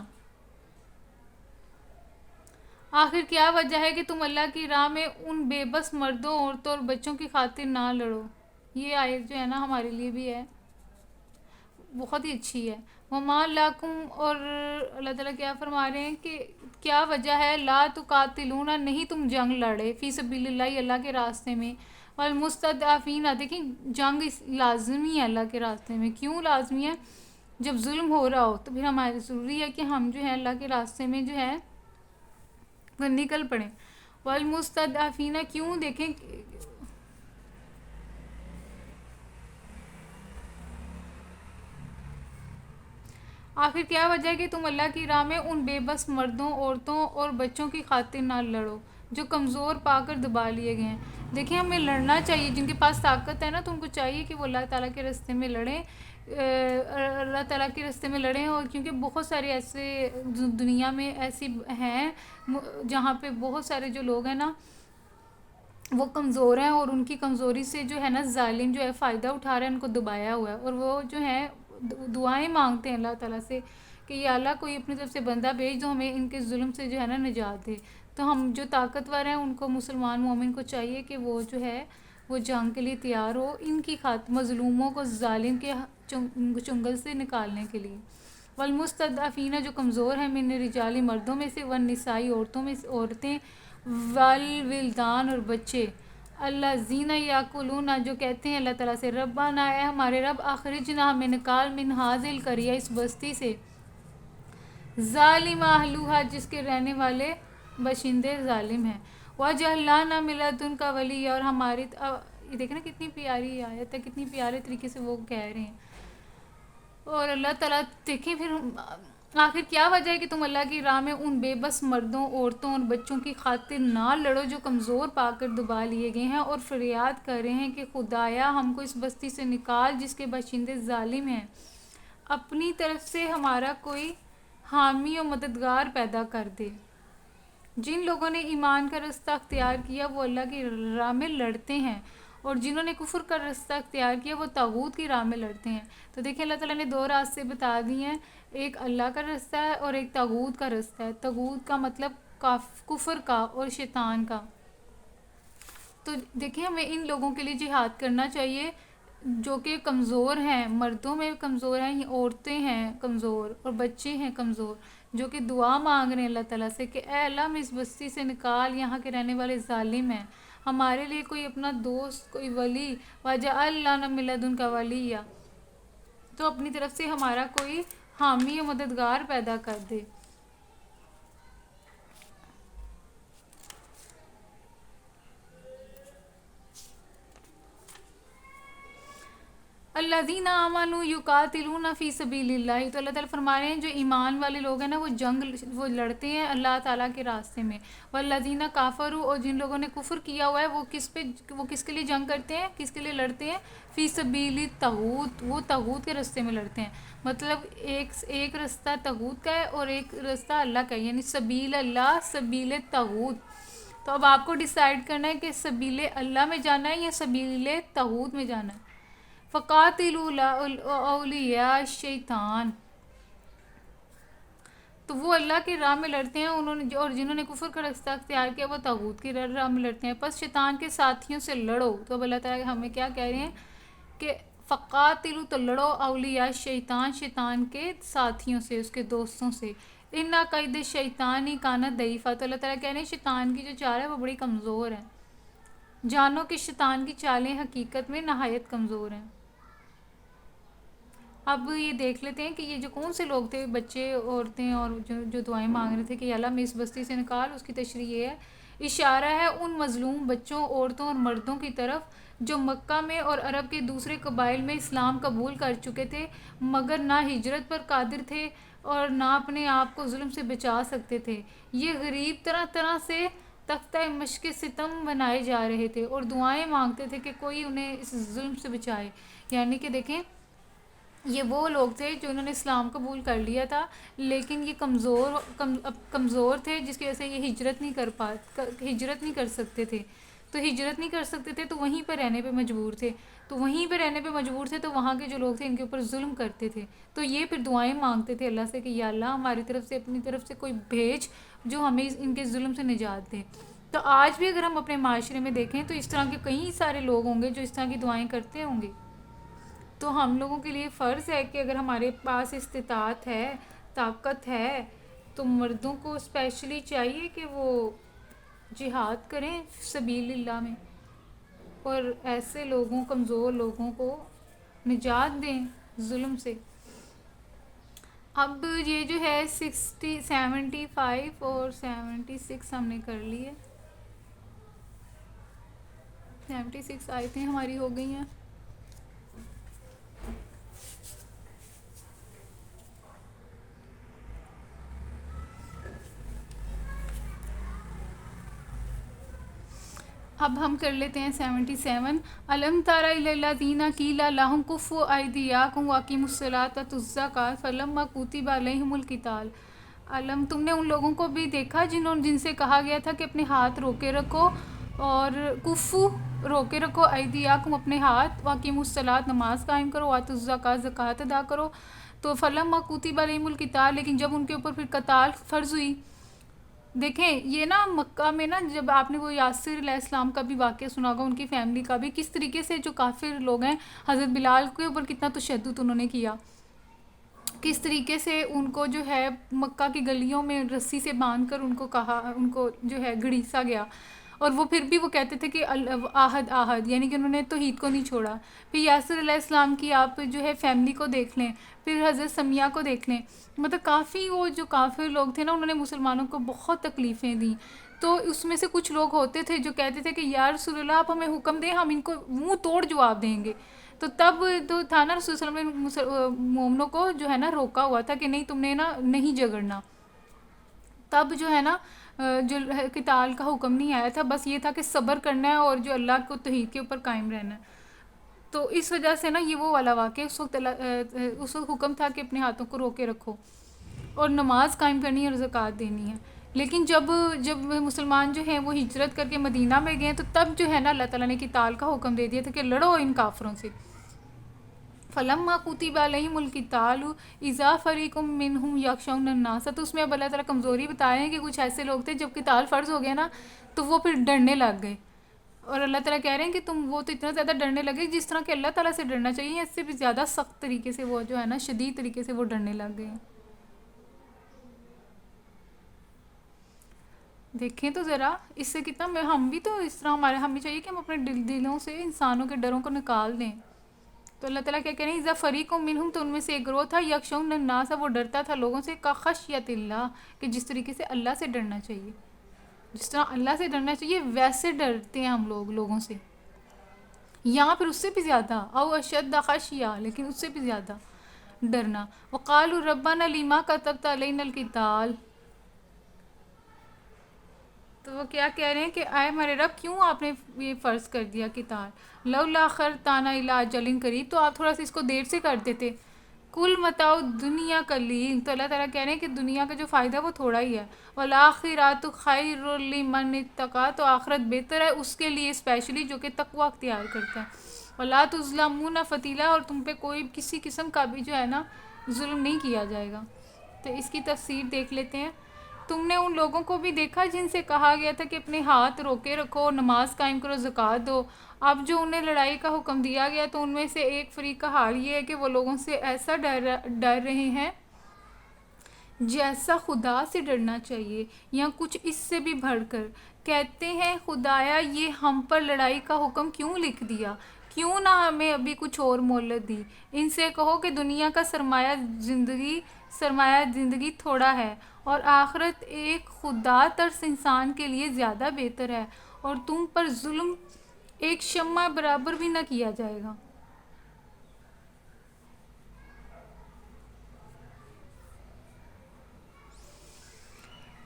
آخر کیا وجہ ہے کہ تم اللہ کی راہ میں ان بے بس مردوں، عورتوں اور بچوں کی خاطر نہ لڑو. یہ آیت جو ہے نا ہمارے لیے بھی ہے، بہت ہی اچھی ہے. وَمَا لَكُمْ، اور اللہ تعالیٰ کیا فرما رہے ہیں کہ کیا وجہ ہے، لا تقاتلون، نہیں تم جنگ لڑے، فی سبیل اللہ، اللہ کے راستے میں، والمستضعفین، دیکھیں جنگ لازمی ہے اللہ کے راستے میں. کیوں لازمی ہے؟ جب ظلم ہو رہا ہو تو پھر ہمارے ضروری ہے کہ ہم جو ہے اللہ کے راستے میں جو ہے وہ نکل پڑیں. والمستضعفین، کیوں؟ دیکھیں آخر کیا وجہ ہے کہ تم اللہ کی راہ میں ان بے بس مردوں، عورتوں اور بچوں کی خاطر نہ لڑو جو کمزور پا کر دبا لیے گئے ہیں. دیکھیں ہمیں لڑنا چاہیے، جن کے پاس طاقت ہے نا تو ان کو چاہیے کہ وہ اللہ تعالیٰ کے راستے میں لڑیں، اللہ تعالیٰ کے راستے میں لڑیں. اور کیونکہ بہت سارے ایسے دنیا میں ایسی ہیں جہاں پہ بہت سارے جو لوگ ہیں نا وہ کمزور ہیں، اور ان کی کمزوری سے جو ہے نا ظالم جو ہے فائدہ اٹھا رہا ہے، ان کو دبایا ہوا ہے، اور وہ جو ہے دعائیں مانگتے ہیں اللہ تعالیٰ سے کہ یا اللہ کوئی اپنی طرف سے بندہ بھیج دو، ہمیں ان کے ظلم سے جو ہے نا نجات دے. تو ہم جو طاقتور ہیں ان کو، مسلمان مومن کو چاہیے کہ وہ جو ہے وہ جنگ کے لیے تیار ہو، ان کی مظلوموں کو ظالم کے چنگل سے نکالنے کے لیے. والمستضعفین، جو کمزور ہیں، من الرجال، مردوں میں سے، والنساء، عورتوں میں سے، عورتیں، والولدان، اور بچے، الذین یاکلون، جو کہتے ہیں اللہ تعالیٰ سے ربنا، اے ہمارے رب، اخرجنا، ہمیں نکال، من ہذہ القریہ، اس بستی سے، ظالم اہلھا، جس کے رہنے والے باشندے ظالم ہیں، واجعل لنا من لدنک ولیہ، اور ہماری یہ دیکھیں نا کتنی پیاری آیت ہے، کتنی پیارے طریقے سے وہ کہہ رہے ہیں. اور اللہ تعالیٰ دیکھیں پھر آخر کیا وجہ ہے کہ تم اللہ کی راہ میں ان بے بس مردوں، عورتوں اور بچوں کی خاطر نہ لڑو جو کمزور پا کر دبا لیے گئے ہیں، اور فریاد کر رہے ہیں کہ خدایا ہم کو اس بستی سے نکال جس کے باشندے ظالم ہیں، اپنی طرف سے ہمارا کوئی حامی و مددگار پیدا کر دے. جن لوگوں نے ایمان کا رستہ اختیار کیا وہ اللہ کی راہ میں لڑتے ہیں اور جنہوں نے کفر کا رستہ اختیار کیا وہ طاغوت کی راہ میں لڑتے ہیں. تو دیکھیں اللہ تعالیٰ نے دو راستے بتا دیے ہیں، ایک اللہ کا رستہ ہے اور ایک طاغوت کا رستہ ہے. طاغوت کا مطلب کفر کا اور شیطان کا. تو دیکھیں ہمیں ان لوگوں کے لیے جہاد کرنا چاہیے جو کہ کمزور ہیں، مردوں میں کمزور ہیں، عورتیں ہیں کمزور اور بچے ہیں کمزور، جو کہ دعا مانگ رہے ہیں اللہ تعالیٰ سے کہ اے اللہ ہم اس بستی سے نکال، یہاں کے رہنے والے ظالم ہیں، ہمارے لیے کوئی اپنا دوست، کوئی ولی، وَجَعَلْ لَنَا مِن لَدُنْكَ وَلِيًّا، تو اپنی طرف سے ہمارا کوئی حامی و مددگار پیدا کر دے. الذین آمنوا یقاتلون فی سبیل اللہ، تو اللہ تعالیٰ فرما رہے ہیں جو ایمان والے لوگ ہیں نا وہ لڑتے ہیں اللہ تعالیٰ کے راستے میں. والذین کافروا، اور جن لوگوں نے کفر کیا ہوا ہے وہ کس کے لیے جنگ کرتے ہیں، کس کے لیے لڑتے ہیں؟ فی سبیل الطاغوت، وہ طاغوت کے راستے میں لڑتے ہیں. مطلب ایک رستہ طاغوت کا ہے اور ایک رستہ اللہ کا ہے، یعنی سبیل اللہ سبیل طاغوت. تو اب آپ کو ڈیسائیڈ کرنا ہے کہ سبیل اللہ میں جانا ہے یا سبیل طاغوت میں جانا ہے. فقاتلوا اولیاء الشیطان، تو وہ اللہ کی راہ میں لڑتے ہیں اور جنہوں نے کفر کا رستہ اختیار کیا وہ طاغوت کی راہ میں لڑتے ہیں. پس شیطان کے ساتھیوں سے لڑو. تو اب اللہ تعالیٰ ہمیں کیا کہہ رہے ہیں کہ فقاتلوا، تو لڑو اولیاء الشیطان، شیطان کے ساتھیوں سے، اس کے دوستوں سے. ان قید الشیطان کان ضعیفا، تو اللہ تعالیٰ کہہ رہے ہیں شیطان کی جو چال ہے وہ بڑی کمزور ہے. جانو کہ شیطان کی چالیں حقیقت میں نہایت کمزور ہیں. اب یہ دیکھ لیتے ہیں کہ یہ جو کون سے لوگ تھے، بچے، عورتیں اور جو دعائیں مانگ رہے تھے کہ یا اللہ ہمیں اس بستی سے نکال. اس کی تشریح یہ ہے، اشارہ ہے ان مظلوم بچوں، عورتوں اور مردوں کی طرف جو مکہ میں اور عرب کے دوسرے قبائل میں اسلام قبول کر چکے تھے مگر نہ ہجرت پر قادر تھے اور نہ اپنے آپ کو ظلم سے بچا سکتے تھے. یہ غریب طرح طرح سے تختہ مشق ستم بنائے جا رہے تھے اور دعائیں مانگتے تھے کہ کوئی انہیں اس ظلم سے بچائے. یعنی کہ دیکھیں یہ وہ لوگ تھے جو انہوں نے اسلام قبول کر لیا تھا لیکن یہ کمزور تھے، جس کی وجہ سے یہ ہجرت نہیں کر سکتے تھے. تو ہجرت نہیں کر سکتے تھے تو وہیں پہ رہنے پہ مجبور تھے. تو وہیں پہ رہنے پہ مجبور تھے تو وہاں کے جو لوگ تھے ان کے اوپر ظلم کرتے تھے. تو یہ پھر دعائیں مانگتے تھے اللہ سے کہ یا اللہ ہماری طرف سے، اپنی طرف سے کوئی بھیج جو ہمیں ان کے ظلم سے نجات دے. تو آج بھی اگر ہم اپنے معاشرے میں دیکھیں تو اس طرح کے کئی سارے لوگ ہوں گے جو اس طرح کی دعائیں کرتے ہوں گے. تو ہم لوگوں کے لیے فرض ہے کہ اگر ہمارے پاس استطاعت ہے، طاقت ہے، تو مردوں کو اسپیشلی چاہیے کہ وہ جہاد کریں سبیل اللہ میں اور ایسے لوگوں، کمزور لوگوں کو نجات دیں ظلم سے. اب یہ جو ہے 75 اور 76 ہم نے کر لی ہے. 76 آیتیں ہماری ہو گئی ہیں. اب ہم کر لیتے ہیں 77. الم تر الی الذین قیل لہم کفوا ایدیکم واقیموا الصلاۃ وآتوا الزکوٰۃ فلما کتب علیہم القتال. تم نے ان لوگوں کو بھی دیکھا جن سے کہا گیا تھا کہ اپنے ہاتھ روکے رکھو، اور کفو روکے رکھو، ایدیکم اپنے ہاتھ، واقیموا الصلاۃ نماز قائم کرو، وآتوا الزکوٰۃ زکوٰۃ ادا کرو. تو فلما کتب علیہم القتال، لیکن جب ان کے اوپر پھر قتال فرض ہوئی. دیکھیں یہ نا مکہ میں نا جب آپ نے وہ یاسر علیہ السلام کا بھی واقعہ سنا ہوگا، ان کی فیملی کا بھی، کس طریقے سے جو کافر لوگ ہیں حضرت بلال کے اوپر کتنا تشدد انہوں نے کیا، کس طریقے سے ان کو جو ہے مکہ کی گلیوں میں رسی سے باندھ کر ان کو جو ہے گھڑیسا گیا. اور وہ پھر بھی وہ کہتے تھے کہ آہد آہد، یعنی کہ انہوں نے توحید کو نہیں چھوڑا. پھر یاسر علیہ السلام کی آپ جو ہے فیملی کو دیکھ لیں، پھر حضرت سمیہ کو دیکھ لیں، مطلب کافی وہ جو کافر لوگ تھے نا انہوں نے مسلمانوں کو بہت تکلیفیں دیں. تو اس میں سے کچھ لوگ ہوتے تھے جو کہتے تھے کہ یا رسول اللہ آپ ہمیں حکم دیں، ہم ان کو منہ توڑ جواب دیں گے. تو تب تو تھا نا رسول صلی اللہ علیہ وسلم نے مومنوں کو جو ہے نا روکا ہوا تھا کہ نہیں تم نے نا نہیں جھگڑنا. تب جو ہے نا جو قتال کا حکم نہیں آیا تھا، بس یہ تھا کہ صبر کرنا ہے اور جو اللہ کو توحید کے اوپر قائم رہنا ہے. تو اس وجہ سے نا یہ وہ والا واقعہ اس وقت حکم تھا کہ اپنے ہاتھوں کو روکے رکھو اور نماز قائم کرنی ہے اور زکوٰۃ دینی ہے. لیکن جب مسلمان جو ہیں وہ ہجرت کر کے مدینہ میں گئے تو تب جو ہے نا اللہ تعالیٰ نے قتال کا حکم دے دیا تھا کہ لڑو ان کافروں سے. فلما كتب عليهم القتال اذا فريق منهم يخشون الناس. تو اس میں اب اللہ تعالیٰ کمزوری بتائے ہیں کہ کچھ ایسے لوگ تھے جب قتال فرض ہو گیا نا تو وہ پھر ڈرنے لگ گئے. اور اللہ تعالیٰ کہہ رہے ہیں کہ تم وہ تو اتنا زیادہ ڈرنے لگے جس طرح کہ اللہ تعالیٰ سے ڈرنا چاہیے، اس سے بھی زیادہ سخت طریقے سے وہ جو ہے نا شدید طریقے سے وہ ڈرنے لگ گئے ہیں. دیکھیں تو ذرا اس سے کتنا ہم بھی تو اس طرح ہمیں چاہیے کہ ہم اپنے دلوں سے انسانوں کے ڈروں کو نکال دیں. تو اللہ تعالیٰ کیا کہہ رہے ہیں اذا فریق منہم، تو ان میں سے ایک گروہ تھا یخشون الناس، وہ ڈرتا تھا لوگوں سے کا خشیت اللہ، کہ جس طریقے سے اللہ سے ڈرنا چاہیے، جس طرح اللہ سے ڈرنا چاہیے ویسے ڈرتے ہیں ہم لوگ لوگوں سے، یہاں پھر اس سے بھی زیادہ او اشد خشیہ، لیکن اس سے بھی زیادہ ڈرنا. وقالوا ربنا لما كتبت علينا القتال. تو وہ کیا کہہ رہے ہیں کہ آئے ہمارے رب کیوں آپ نے یہ فرض کر دیا قتال، لولا اخرتنا الی اجل قریب، تو آپ تھوڑا سا اس کو دیر سے کر دیتے. کل متاع دنیا قلیل، تو اللہ تعالیٰ کہہ رہے ہیں کہ دنیا کا جو فائدہ وہ تھوڑا ہی ہے. والآخرۃ خیر لمن اتقی، تو آخرت بہتر ہے اس کے لیے اسپیشلی جو کہ تقوی اختیار کرتا ہے. ولا تظلمون فتیلا، اور تم پہ کوئی کسی قسم کا بھی جو ہے نا ظلم نہیں کیا جائے گا. تو اس کی تفسیر دیکھ لیتے ہیں. تم نے ان لوگوں کو بھی دیکھا جن سے کہا گیا تھا کہ اپنے ہاتھ روکے رکھو، نماز قائم کرو، زکوٰۃ دو. اب جو انہیں لڑائی کا حکم دیا گیا تو ان میں سے ایک فریق کا حال یہ ہے کہ وہ لوگوں سے ایسا ڈر رہے ہیں جیسا خدا سے ڈرنا چاہیے، یا کچھ اس سے بھی بڑھ کر. کہتے ہیں خدایا یہ ہم پر لڑائی کا حکم کیوں لکھ دیا، کیوں نہ ہمیں ابھی کچھ اور مہلت دی. ان سے کہو کہ دنیا کا سرمایہ زندگی تھوڑا ہے، اور آخرت ایک خدا ترس انسان کے لیے زیادہ بہتر ہے، اور تم پر ظلم ایک شمع برابر بھی نہ کیا جائے گا.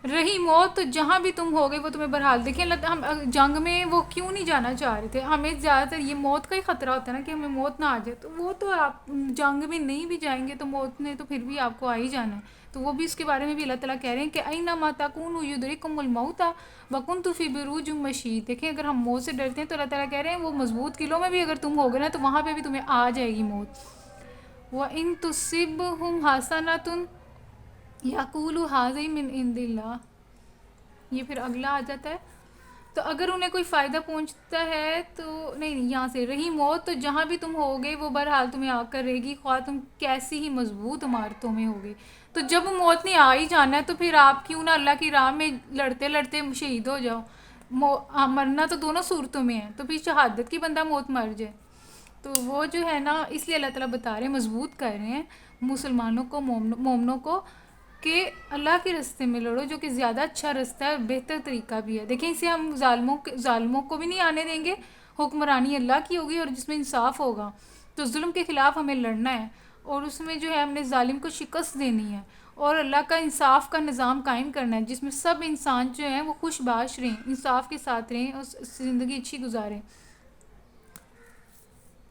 رہی موت تو جہاں بھی تم ہوگے وہ تمہیں بہرحال. دیکھیں ہم جنگ میں وہ کیوں نہیں جانا چاہ رہے تھے، ہمیں زیادہ تر یہ موت کا ہی خطرہ ہوتا ہے نا کہ ہمیں موت نہ آ جائے، تو وہ تو آپ جنگ میں نہیں بھی جائیں گے تو موت نے تو پھر بھی آپ کو آ ہی جانا ہے. تو وہ بھی اس کے بارے میں بھی اللہ تعالیٰ کہہ رہے ہیں کہ اینما تکونوا یدرککم الموت وکنتم فی بروج مشید. دیکھیں اگر ہم موت سے ڈرتے ہیں تو اللہ تعالیٰ کہہ رہے ہیں وہ مضبوط قلعوں میں بھی اگر تم ہوگے نا تو وہاں پہ بھی تمہیں آ جائے گی موت. وَإِن تُصِبْهُمْ حَسَنَةٌ يَقُولُوا هَٰذِهِ مِنْ عِندِ اللَّهِ. یہ پھر اگلا آ جاتا ہے. تو اگر انہیں کوئی فائدہ پہنچتا ہے تو نہیں یہاں سے رہی موت تو جہاں بھی تم ہوگے وہ بہرحال تمہیں آ کر رہے گی، خواہ تم کیسی ہی مضبوط عمارتوں میں ہوگے. تو جب موت نے آ ہی جانا ہے تو پھر آپ کیوں نہ اللہ کی راہ میں لڑتے لڑتے شہید ہو جاؤ. مرنا تو دونوں صورتوں میں ہے، تو پھر شہادت کی بندہ موت مر جائے. تو وہ جو ہے نا اس لیے اللہ تعالیٰ بتا رہے ہیں، مضبوط کر رہے ہیں مسلمانوں کو، مومنوں کو، کہ اللہ کے راستے میں لڑو جو کہ زیادہ اچھا رستہ ہے، بہتر طریقہ بھی ہے. دیکھیں اسے ہم ظالموں کو بھی نہیں آنے دیں گے، حکمرانی اللہ کی ہوگی اور جس میں انصاف ہوگا. تو ظلم کے خلاف ہمیں لڑنا ہے اور اس میں جو ہے ہم نے ظالم کو شکست دینی ہے اور اللہ کا انصاف کا نظام قائم کرنا ہے جس میں سب انسان جو ہیں وہ خوش باش رہیں، انصاف کے ساتھ رہیں اور زندگی اچھی گزاریں،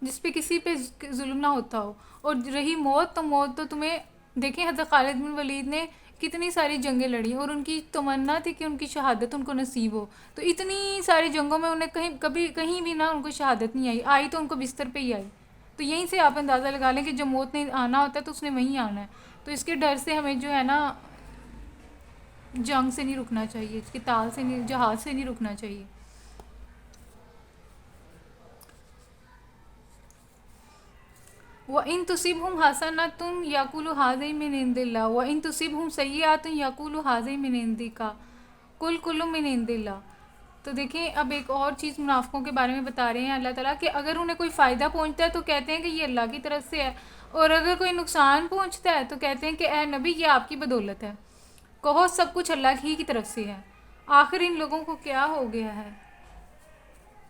جس پہ کسی پہ ظلم نہ ہوتا ہو. اور رہی موت تو موت تو تمہیں دیکھیں حضرت خالد بن ولید نے کتنی ساری جنگیں لڑی اور ان کی تمنا تھی کہ ان کی شہادت ان کو نصیب ہو. تو اتنی ساری جنگوں میں انہیں کہیں بھی نہ ان کو شہادت نہیں آئی تو ان کو بستر پہ ہی آئی. تو یہیں سے آپ اندازہ لگا لیں کہ جب موت نے آنا ہوتا ہے تو اس نے وہیں آنا ہے. تو اس کے ڈر سے ہمیں جو ہے نا جنگ سے نہیں رکنا چاہیے، اس کی تال سے نہیں، جہاد سے نہیں رکنا چاہیے. وَإِن تُصِبْهُمْ حَسَنَةٌ يَقُولُوا هَٰذِهِ مِنْ عِندِ اللَّهِ وَإِن تُصِبْهُمْ سَيِّئَةٌ يَقُولُوا هَٰذِهِ مِنْ عِندِكَ قُلْ كُلٌّ مِنْ عِندِ اللَّهِ. تو دیکھیں اب ایک اور چیز منافقوں کے بارے میں بتا رہے ہیں اللہ تعالیٰ کہ اگر انہیں کوئی فائدہ پہنچتا ہے تو کہتے ہیں کہ یہ اللہ کی طرف سے ہے، اور اگر کوئی نقصان پہنچتا ہے تو کہتے ہیں کہ اے نبی یہ آپ کی بدولت ہے. کہو سب کچھ اللہ ہی کی طرف سے ہے. آخر ان لوگوں کو کیا ہو گیا ہے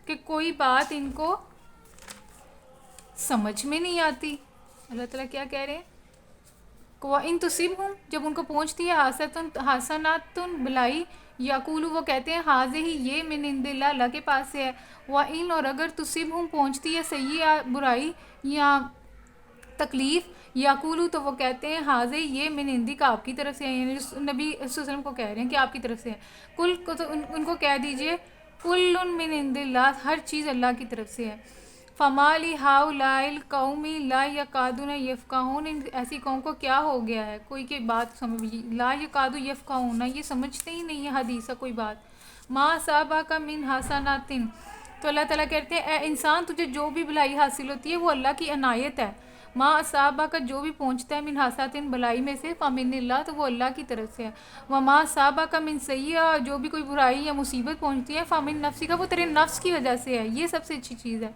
کہ کوئی بات ان کو سمجھ میں نہیں آتی. اللہ تعالیٰ کیا کہہ رہے ہیں، وَإِن تُصِبْهُمْ جب ان کو پہنچتی ہے حسناتٌ بلائی، یقولو وہ کہتے ہیں هَٰذِهِ یہ من عند اللہ، اللہ کے پاس سے ہے. وَإِن اور اگر تُصِبْهُمْ پہنچتی ہے سیئہ برائی یا تکلیف، یقولو تو وہ کہتے ہیں حاضر یہ من ہندی کا آپ کی طرف سے ہے، یعنی نبی صلی اللہ علیہ وسلم کو کہہ رہے ہیں کہ آپ کی طرف سے ہے. کل کو تو ان کو کہہ دیجئے کل من عند اللہ، ہر چیز اللہ کی طرف سے ہے. فما لی ہؤلاء القوم لا یکادون یفقہون، ایسی قوم کو کیا ہو گیا ہے، کوئی کہ بات سمجھ لا یکادو یفقہون، یہ سمجھتے ہی نہیں ہے حدیث کوئی بات. ما اصابک من حسنات، تو اللہ تعالیٰ کہتے ہیں اے انسان تجھے جو بھی بھلائی حاصل ہوتی ہے وہ اللہ کی عنایت ہے. ما اصابہ کا جو بھی پہنچتا ہے من حسنات بھلائی میں سے فمن اللہ، تو وہ اللہ کی طرف سے ہے. وما اصابہ کا من سیئہ، جو بھی کوئی برائی یا مصیبت پہنچتی ہے فمن نفسی کا، وہ تیرے نفس کی وجہ سے ہے. یہ سب سے اچھی چیز ہے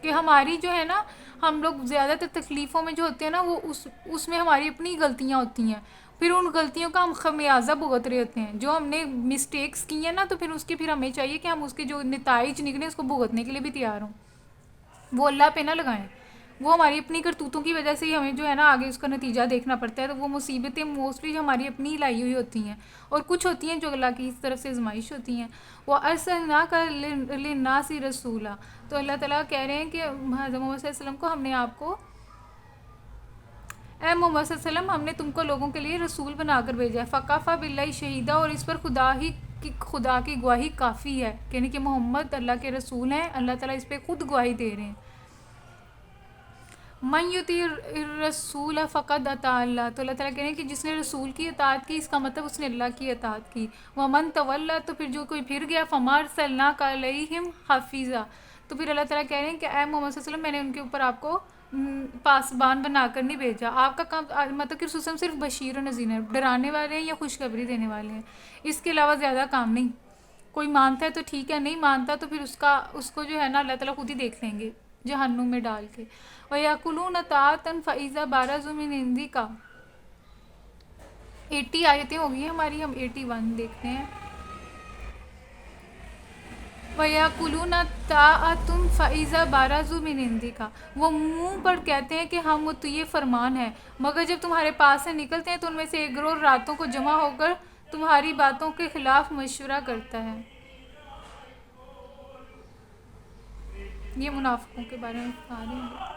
کہ ہماری جو ہے نا، ہم لوگ زیادہ تر تکلیفوں میں جو ہوتے ہیں نا وہ اس میں ہماری اپنی غلطیاں ہوتی ہیں، پھر ان غلطیوں کا ہم خمیازہ بھگت رہے ہوتے ہیں. جو ہم نے مسٹیکس کی ہیں نا، تو پھر اس کے پھر ہمیں چاہیے کہ ہم اس کے جو نتائج نکلیں اس کو بھگتنے کے لیے بھی تیار ہوں. وہ اللہ پہ نہ لگائیں، وہ ہماری اپنی کرتوتوں کی وجہ سے ہی ہمیں جو ہے نا آگے اس کا نتیجہ دیکھنا پڑتا ہے. تو وہ مصیبتیں موسٹلی جو ہماری اپنی لائی ہوئی ہوتی ہیں، اور کچھ ہوتی ہیں جو اللہ کی طرف سے آزمائش ہوتی ہیں. وَأَرْسَلْنَاكَ لِلنَّاسِ رَسُولًا، تو اللہ تعالیٰ کہہ رہے ہیں کہ حضرت محمد صلی اللہ علیہ وسلم کو ہم نے آپ کو، اے محمد صلی اللہ علیہ وسلم ہم نے تم کو لوگوں کے لیے رسول بنا کر بھیجا ہے. فَكَفَى بِاللَّهِ شَهِيدًا، اور اس پر خدا کی گواہی کافی ہے، یعنی کہ محمد اللہ کے رسول ہیں، اللہ تعالیٰ اس پہ خود گواہی دے رہے ہیں. من یطیع الرسول فقد اطاع اللہ، تو اللہ تعالیٰ کہہ رہے ہیں کہ جس نے رسول کی اطاعت کی اس کا مطلب اس نے اللہ کی اطاعت کی. ومن تولی، تو پھر جو کوئی پھر گیا، فما ارسلناک علیہم حفیظا، تو پھر اللہ تعالیٰ کہہ رہے ہیں کہ اے محمد صلی اللہ علیہ وسلم میں نے ان کے اوپر آپ کو پاسبان بنا کر نہیں بھیجا. آپ کا کام مطلب کہ رسول صلی اللہ علیہ وسلم صرف بشیر و نذیر ہیں، ڈرانے والے ہیں یا خوشخبری دینے والے ہیں، اس کے علاوہ زیادہ کام نہیں. کوئی مانتا ہے تو ٹھیک ہے، نہیں مانتا تو پھر اس کو جو ہے نا اللہ تعالیٰ خود ہی دیکھ لیں گے جہنم میں ڈال کے. وَيَأْكُلُونَ طَاعَةً فَإِذَا بَرَزُوا مِنْ عِنْدِكَ، 80 آیتیں ہو گئی ہیں ہماری، ہم 81 دیکھتے ہیں. وَيَأْكُلُونَ طَاعَةً فَإِذَا بَرَزُوا مِنْ عِنْدِكَ، وہ منہ پر کہتے ہیں کہ ہم مطیع فرمان ہیں، مگر جب تمہارے پاس سے نکلتے ہیں تو ان میں سے ایک گروہ راتوں کو جمع ہو کر تمہاری باتوں کے خلاف مشورہ کرتا ہے. یہ منافقوں کے بارے میں بتا رہے ہیں.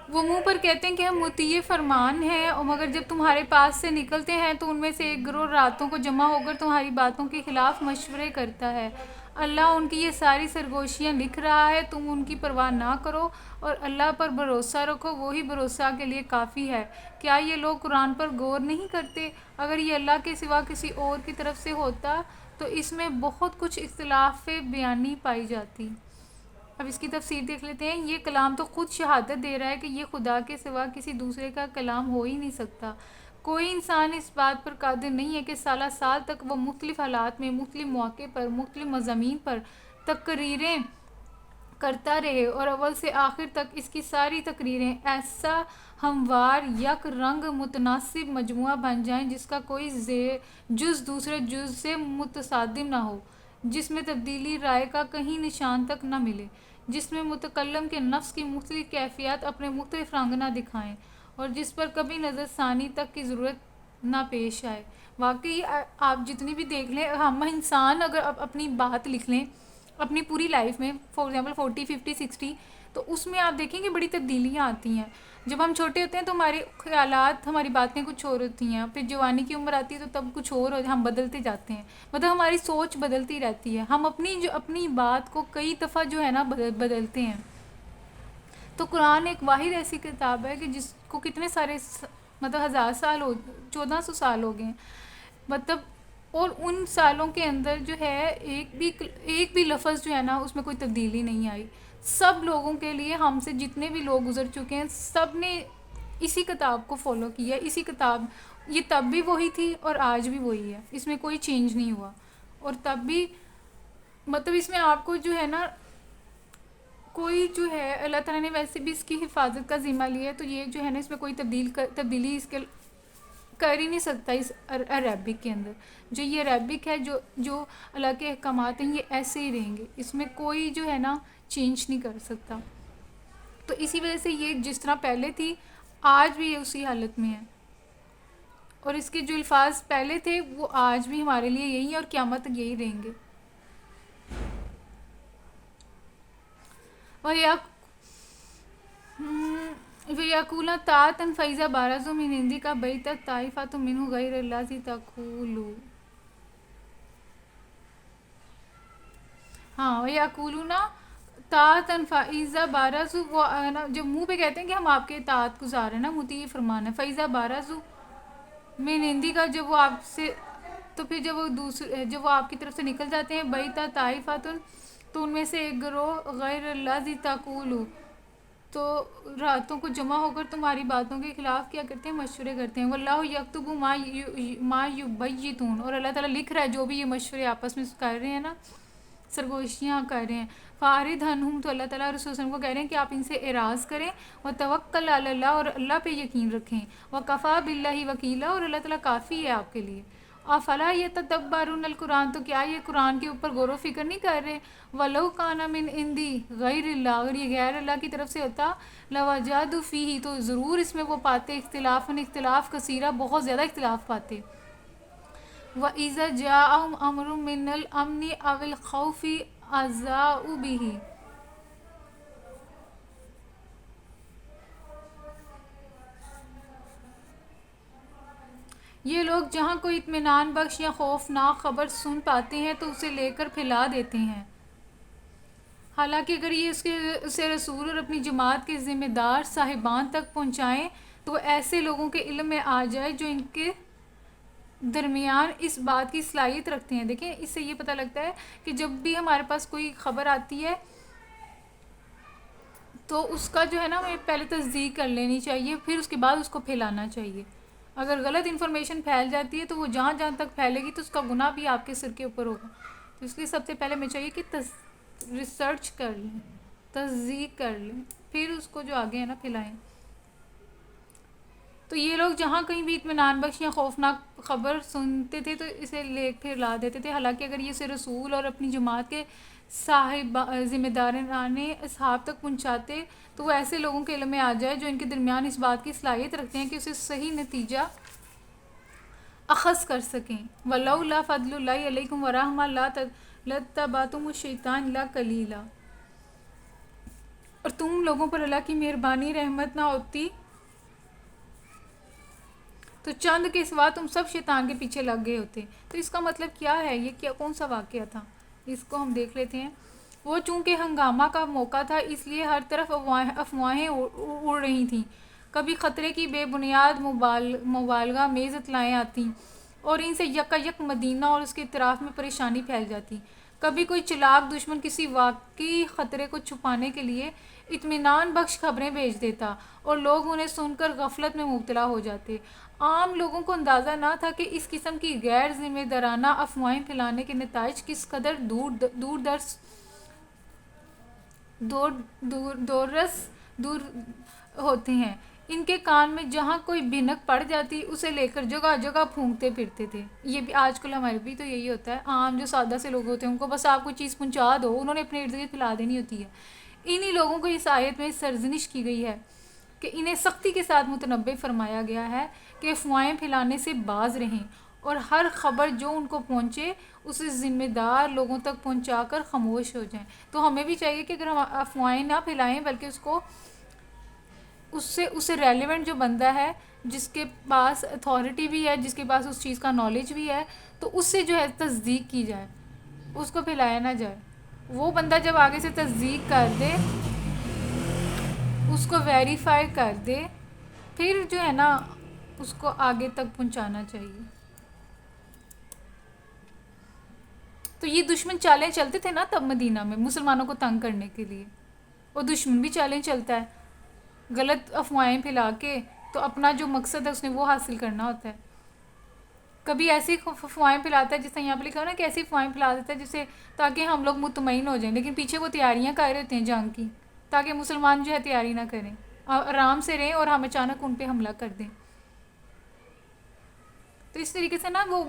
وہ منہ پر کہتے ہیں کہ ہم مطیع فرمان ہیں، اور مگر جب تمہارے پاس سے نکلتے ہیں تو ان میں سے ایک گروہ راتوں کو جمع ہو کر تمہاری باتوں کے خلاف مشورے کرتا ہے. اللہ ان کی یہ ساری سرگوشیاں لکھ رہا ہے، تم ان کی پرواہ نہ کرو اور اللہ پر بھروسہ رکھو، وہی بھروسہ کے لیے کافی ہے. کیا یہ لوگ قرآن پر غور نہیں کرتے؟ اگر یہ اللہ کے سوا کسی اور کی طرف سے ہوتا تو اس میں بہت کچھ اختلاف بیانی پائی جاتی. اب اس کی تفسیر دیکھ لیتے ہیں. یہ کلام تو خود شہادت دے رہا ہے کہ یہ خدا کے سوا کسی دوسرے کا کلام ہو ہی نہیں سکتا. کوئی انسان اس بات پر قادر نہیں ہے کہ سالہ سال تک وہ مختلف حالات میں، مختلف مواقع پر، مختلف مضامین پر تقریریں کرتا رہے اور اول سے آخر تک اس کی ساری تقریریں ایسا ہموار یک رنگ متناسب مجموعہ بن جائیں جس کا کوئی جز دوسرے جز سے متصادم نہ ہو، جس میں تبدیلی رائے کا کہیں نشان تک نہ ملے، جس میں متکلم کے نفس کی مختلف کیفیات اپنے مختلف رنگ نہ دکھائیں، اور جس پر کبھی نظر ثانی تک کی ضرورت نہ پیش آئے. واقعی آپ جتنی بھی دیکھ لیں، ہم انسان اگر اپنی بات لکھ لیں اپنی پوری لائف میں، فار ایگزامپل 40 50 60، تو اس میں آپ دیکھیں کہ بڑی تبدیلیاں آتی ہیں. جب ہم چھوٹے ہوتے ہیں تو ہمارے خیالات، ہماری باتیں کچھ اور ہوتی ہیں، پھر جوانی کی عمر آتی ہے تو تب کچھ اور ہم بدلتے جاتے ہیں، مطلب ہماری سوچ بدلتی رہتی ہے، ہم اپنی بات کو کئی دفعہ جو ہے نا بدلتے ہیں. تو قرآن ایک واحد ایسی کتاب ہے کہ جس کو کتنے سارے مطلب 1000 سال 1400 سال ہو گئے ہیں، مطلب، اور ان سالوں کے اندر جو ہے ایک بھی لفظ جو ہے نا اس میں کوئی تبدیلی نہیں آئی. سب لوگوں کے لیے، ہم سے جتنے بھی لوگ گزر چکے ہیں، سب نے اسی کتاب کو فالو کیا. اسی کتاب، یہ تب بھی وہی تھی اور آج بھی وہی ہے، اس میں کوئی چینج نہیں ہوا. اور تب بھی مطلب اس میں آپ کو جو ہے نا کوئی جو ہے، اللہ تعالیٰ نے ویسے بھی اس کی حفاظت کا ذمہ لیا ہے، تو یہ جو ہے نا اس میں کوئی تبدیلی اس کے کر ہی نہیں سکتا اس عربک کے اندر. جو یہ عربک ہے، جو جو اللہ کے احکامات ہیں، یہ ایسے ہی رہیں گے، اس میں کوئی جو ہے نا چینج نہیں کر سکتا. تو اسی وجہ سے یہ جس طرح پہلے تھی آج بھی یہ اسی حالت میں ہے، اور اس کے جو الفاظ پہلے تھے وہ آج بھی ہمارے لیے یہی ہیں اور قیامت تک یہی رہیں گے. وَيَقُولُونَ طَاعَةً فَإِذَا بَرَزُوا مِنْ عِنْدِكَ بَيَّتَتْ طَائِفَةٌ مِّنْهُمْ غَيْرَ الَّذِي تَقُولُ. ہاں، وَيَقُولُونَ طَاعَةً فَإِذَا بَرَزُوا، وہ جب منہ پہ کہتے ہیں کہ ہم آپ کے اطاعت گزار ہیں نا، مطیع فرمان ہے. فَإِذَا بَرَزُوا مِنْ عِنْدِكَ، جب وہ آپ سے، تو پھر جب وہ آپ کی طرف سے نکل جاتے ہیں، بَيَّتَتْ طَائِفَةٌ، تو ان میں سے ایک گروہ، غیر الذی تقول، تو راتوں کو جمع ہو کر تمہاری باتوں کے خلاف کیا کرتے ہیں، مشورے کرتے ہیں. واللہ یکتب ما یبیتون، اور اللہ تعالیٰ لکھ رہا ہے جو بھی یہ مشورے آپس میں کر رہے ہیں نا، سرگوشیاں کر رہے ہیں. فارد عنہم، تو اللہ تعالیٰ رسول صلی اللہ علیہ وسلم کو کہہ رہے ہیں کہ آپ ان سے اعراض کریں. وتوکل علی اللہ، اور اللہ پہ یقین رکھیں. وکفیٰ باللہ وکیلا، اور اللہ تعالیٰ کافی ہے آپ کے لیے. افلا یتدبرون القرآن، تو کیا یہ قرآن کے اوپر غور و فکر نہیں کر رہے. ولو کان من عندی غیر اللہ، اگر یہ غیر اللہ کی طرف سے ہوتا، لوجدوا فیہ، تو ضرور اس میں وہ پاتے اختلاف کثیرہ، بہت زیادہ اختلاف پاتے. وَإِذَا جَاءَهُمْ أَمْرٌ مِّنَ الْأَمْنِ أَوِ الْخَوْفِ أَذَاعُوا بِهِ. یہ لوگ جہاں کوئی اطمینان بخش یا خوفناک خبر سن پاتے ہیں تو اسے لے کر پھیلا دیتے ہیں، حالانکہ اگر یہ اسے رسول اور اپنی جماعت کے ذمہ دار صاحبان تک پہنچائیں تو وہ ایسے لوگوں کے علم میں آ جائے جو ان کے درمیان اس بات کی صلاحیت رکھتے ہیں. دیکھیں اس سے یہ پتہ لگتا ہے کہ جب بھی ہمارے پاس کوئی خبر آتی ہے تو اس کا جو ہے نا ہمیں پہلے تصدیق کر لینی چاہیے، پھر اس کے بعد اس کو پھیلانا چاہیے. اگر غلط انفارمیشن پھیل جاتی ہے تو وہ جہاں جہاں تک پھیلے گی تو اس کا گناہ بھی آپ کے سر کے اوپر ہوگا. تو اس لیے سب سے پہلے ہمیں چاہیے کہ ریسرچ کر لیں، تصدیق کر لیں، پھر اس کو جو آگے ہے نا پھیلائیں. تو یہ لوگ جہاں کہیں بھی اطمینان بخش یا خوفناک خبر سنتے تھے تو اسے لے پھیلا دیتے تھے، حالانکہ اگر یہ اسے رسول اور اپنی جماعت کے ذمہ داران اصحاب تک پہنچاتے تو وہ ایسے لوگوں کے علم میں آ جائے جو ان کے درمیان اس بات کی صلاحیت رکھتے ہیں کہ اسے صحیح نتیجہ اخذ کر سکیں. وَلَوْلَا فَضْلُ اللَّهِ عَلَيْكُمْ وَرَحْمَةُهُ لَاتَّبَعْتُمُ الشَّيْطَانَ إِلَّا قَلِيلًا، اور تم لوگوں پر اللہ کی مہربانی رحمت نہ ہوتی تو چند کے سوا تم سب شیطان کے پیچھے لگ گئے ہوتے. تو اس کا مطلب کیا ہے، یہ کون سا واقعہ تھا، اس کو ہم دیکھ لیتے ہیں. وہ چونکہ ہنگامہ کا موقع تھا اس لیے ہر طرف افواہیں اڑ رہی تھیں. کبھی خطرے کی بے بنیاد مبالغہ میز اطلاعیں آتیں اور ان سے یکا یک مدینہ اور اس کے اطراف میں پریشانی پھیل جاتی. کبھی کوئی چلاک دشمن کسی واقعی خطرے کو چھپانے کے لیے اطمینان بخش خبریں بھیج دیتا اور لوگ انہیں سن کر غفلت میں مبتلا ہو جاتے. عام لوگوں کو اندازہ نہ تھا کہ اس قسم کی غیر ذمہ دارانہ افواہیں پھیلانے کے نتائج کس قدر دور ہوتے ہیں. ان کے کان میں جہاں کوئی بھنک پڑ جاتی اسے لے کر جگہ جگہ پھونکتے پھرتے تھے. یہ بھی آج کل ہمارے بھی تو یہی ہوتا ہے، عام جو سادہ سے لوگ ہوتے ہیں ان کو بس آپ کوئی چیز پہنچا دو، انہوں نے اپنے ارد گرد پھیلا دینی ہوتی ہے. انہی لوگوں کو اس آیت میں سرزنش کی گئی ہے کہ انہیں سختی کے ساتھ متنبہ فرمایا گیا ہے کہ افواہیں پھیلانے سے باز رہیں اور ہر خبر جو ان کو پہنچے اسے ذمہ دار لوگوں تک پہنچا کر خاموش ہو جائیں. تو ہمیں بھی چاہیے کہ اگر ہم افواہیں نہ پھیلائیں بلکہ اس سے ریلیونٹ جو بندہ ہے، جس کے پاس اتھارٹی بھی ہے، جس کے پاس اس چیز کا نالج بھی ہے، تو اس سے جو ہے تصدیق کی جائے، اس کو پھیلایا نہ جائے. وہ بندہ جب آگے سے تصدیق کر دے، اس کو ویریفائی کر دے، پھر جو ہے نا اس کو آگے تک پہنچانا چاہیے. تو یہ دشمن چالیں چلتے تھے نا تب مدینہ میں مسلمانوں کو تنگ کرنے کے لیے، اور دشمن بھی چالیں چلتا ہے غلط افواہیں پھیلا کے، تو اپنا جو مقصد ہے اس نے وہ حاصل کرنا ہوتا ہے. کبھی ایسی افواہیں پھیلاتا ہے جس طرح یہاں پہ لکھا ہے نا کہ ایسی افواہیں پھیلا دیتا ہے جسے تاکہ ہم لوگ مطمئن ہو جائیں، لیکن پیچھے وہ تیاریاں کر رہے ہوتے ہیں جنگ کی، تاکہ مسلمان جو ہے تیاری نہ کریں، آرام سے رہیں اور ہم اچانک ان پہ حملہ کر دیں. تو اس طریقے سے نا وہ